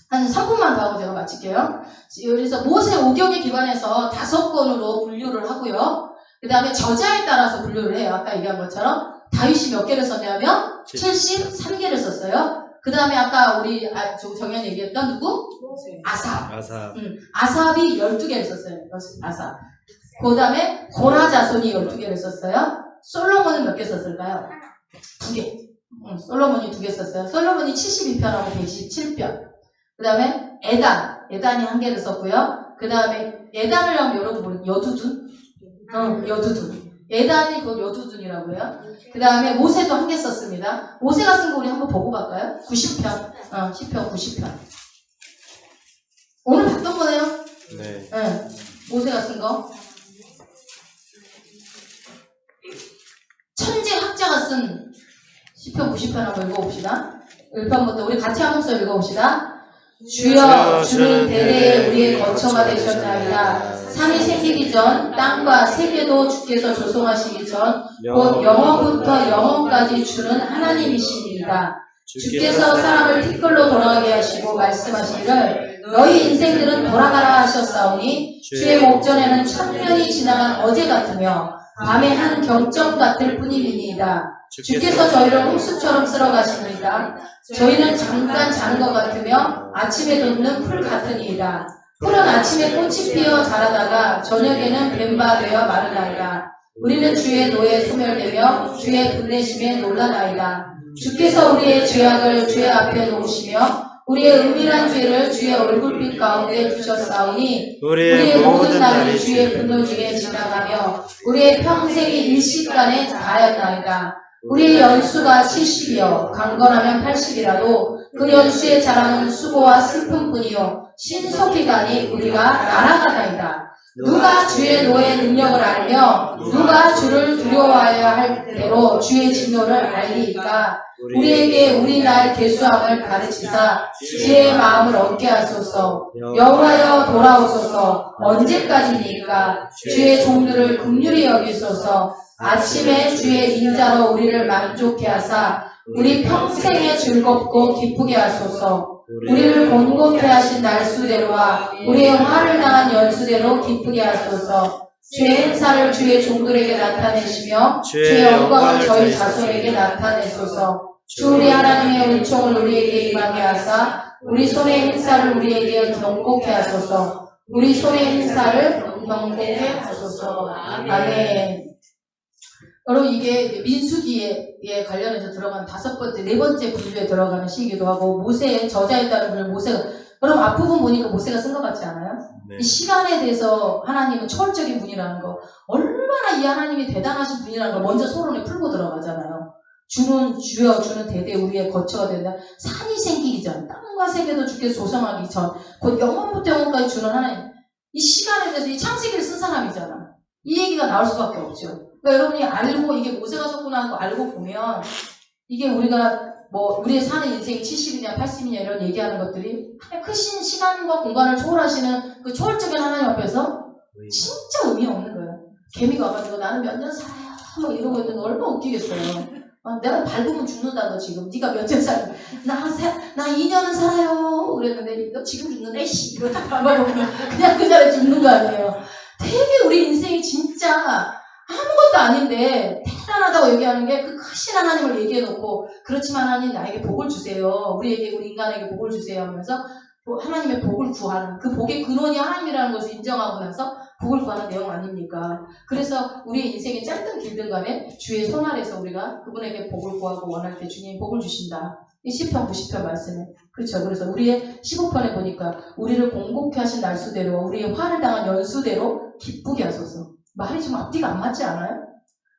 [SPEAKER 1] 한 3분만 더 하고 제가 마칠게요. 그래서 모세 오경에 기반해서 5권으로 분류를 하고요. 그 다음에 저자에 따라서 분류를 해요. 아까 얘기한 것처럼 다윗이 몇 개를 썼냐면 73개를 썼어요. 그 다음에 아까 우리 정연이 얘기했던 누구? 아삽. 아삽이 12개를 썼어요. 아삽. 그 다음에 고라 자손이 12개를 썼어요. 솔로몬은 몇 개 썼을까요? 2개. 솔로몬이 2개 썼어요. 솔로몬이 72편하고 117편. 그 다음에 에단이 1개를 썼고요. 그 다음에 에단을 하면 여러분 모르는 여두둔? 여두둔. 에단이 곧 여두둔이라고요. 그 다음에 모세도 1개 썼습니다. 모세가 쓴 거 우리 한번 보고 갈까요? 90편. 10편, 90편. 오늘 봤던 거네요? 네. 모세가 쓴 거. 천재 학자가 쓴 10편, 90편 한번 읽어봅시다. 1편부터 우리 같이 하면서 읽어봅시다. 주여 주는 대대에 우리의 거처가 되셨나이다. 산이 생기기 전 땅과 세계도 주께서 조성하시기 전 곧 영원부터 영원까지 주는 하나님이시니이다. 주께서 사람을 티끌로 돌아가게 하시고 말씀하시기를 너희 인생들은 돌아가라 하셨사오니 주의 목전에는 1000년이 지나간 어제 같으며 밤의 한 경점 같을 뿐이니이다. 주께서 저희를 홍수처럼 쓸어가시니이다. 저희는 잠깐 자는 것 같으며 아침에 돋는 풀 같으니이다. 풀은 아침에 꽃이 피어 자라다가 저녁에는 뱀바 되어 마르나이다. 우리는 주의 노에 소멸되며 주의 분내심에 놀라나이다. 주께서 우리의 죄악을 주의 앞에 놓으시며 우리의 은밀한 죄를 주의 얼굴빛 가운데 두셨사오니 우리의 모든 날이 주의 분노 중에 지나가며 우리의 평생이 일시간에 다하였나이다. 우리의 연수가 70이요 강건하면 80이라도 그 연수의 자랑은 수고와 슬픔뿐이요 신속히 가니 우리가 날아가나이다. 누가 주의 노의 능력을 알며 누가 주를 두려워하여야 할 대로 주의 진노를 알리이까. 우리에게 우리 날 계수함을 가르치사 지혜의 마음을 얻게 하소서. 여호와여 돌아오소서. 언제까지니까 주의 종들을 긍휼히 여기소서. 아침에 주의 인자로 우리를 만족케 하사 우리 평생에 즐겁고 기쁘게 하소서. 우리를 곤곤케 하신 날수대로와 우리의 화를 당한 연수대로 기쁘게 하소서. 주의 행사를 주의 종들에게 나타내시며 주의 영광을 저희 자손에게 나타내소서. 주 우리 하나님의 은총을 우리에게 임하게 하사 우리 손의 행사를 우리에게 경고케 하소서. 우리 손의 행사를 경고케 하소서. 아멘. 여러분 이게 민수기에 관련해서 들어간 5번째, 4번째 분류에 들어가는 시기도 하고 모세의 저자에 따른 분을 모세가 여러분 앞부분 보니까 모세가 쓴 것 같지 않아요? 이 시간에 대해서 하나님은 초월적인 분이라는 거 얼마나 이 하나님이 대단하신 분이라는 걸 먼저 소론에 풀고 들어가잖아요. 주는 주여 주는 대대 우리의 거처가 된다. 산이 생기기 전 땅과 세계도 주께서 조성하기 전 곧 영원부터 영원까지 주는 하나님 이 시간에 대해서 이 창세기를 쓴 사람이잖아. 이 얘기가 나올 수밖에 없죠. 그러니까 여러분이 알고 이게 모세가 썼구나 하고 알고 보면 이게 우리가 뭐 우리의 사는 인생이 70이냐 80이냐 이런 얘기하는 것들이 크신 시간과 공간을 초월하시는 그 초월적인 하나님 앞에서 진짜 의미 없는 거예요. 개미가 와가지고 나는 몇 년 살아요 막 이러고 있는 거 얼마나 웃기겠어요. 내가 밟으면 죽는다 너 지금 네가 몇 년 살아 나 2년은 살아요 그랬는데 너 지금 죽는다 이씨 이거 딱 밟아보면 그냥 그 자리에 죽는 거 아니에요. 되게 우리 인생이 진짜 아무것도 아닌데 대단하다고 얘기하는 게 그 크신 하나님을 얘기해놓고 그렇지만 하나님 나에게 복을 주세요. 우리 인간에게 복을 주세요 하면서 하나님의 복을 구하는, 그 복의 근원이 하나님이라는 것을 인정하고 나서 복을 구하는 내용 아닙니까? 그래서 우리의 인생이 짧든 길든 간에 주의 손 아래서 우리가 그분에게 복을 구하고 원할 때 주님이 복을 주신다. 이 시편 90편 말씀에. 그렇죠. 그래서 우리의 15편에 보니까 우리를 공곡케 하신 날수대로 우리의 화를 당한 연수대로 기쁘게 하소서. 말이 좀 앞뒤가 안 맞지 않아요?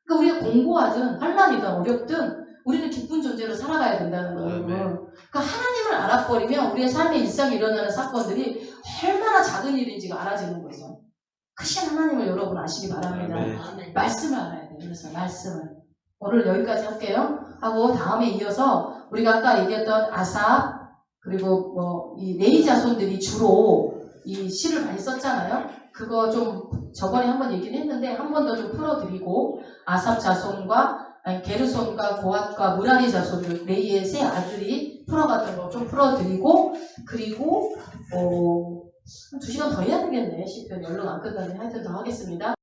[SPEAKER 1] 그러니까 우리가 공고하든 환난이든 어렵든 우리는 기쁜 존재로 살아가야 된다는 거예요. 그러니까 하나님을 알아버리면 우리의 삶의 일상에 일어나는 사건들이 얼마나 작은 일인지가 알아지는 거죠. 크신 하나님을 여러분 아시기 바랍니다. 말씀을 알아야 돼요. 그래서 말씀을. 오늘 여기까지 할게요. 하고 다음에 이어서 우리가 아까 얘기했던 아삽 그리고 이 레위 자손들이 주로 이 시를 많이 썼잖아요. 그거 좀 저번에 한번 얘기를 했는데 한 번 더 좀 풀어드리고 아삽 자손과 게르손과 고핫과 무라리 자손들 레위의 세 아들이 풀어갔던 거 좀 풀어드리고 그리고 2시간 더 해야 되겠네. 시편 얼른 안 끝나네. 하여튼 더 하겠습니다.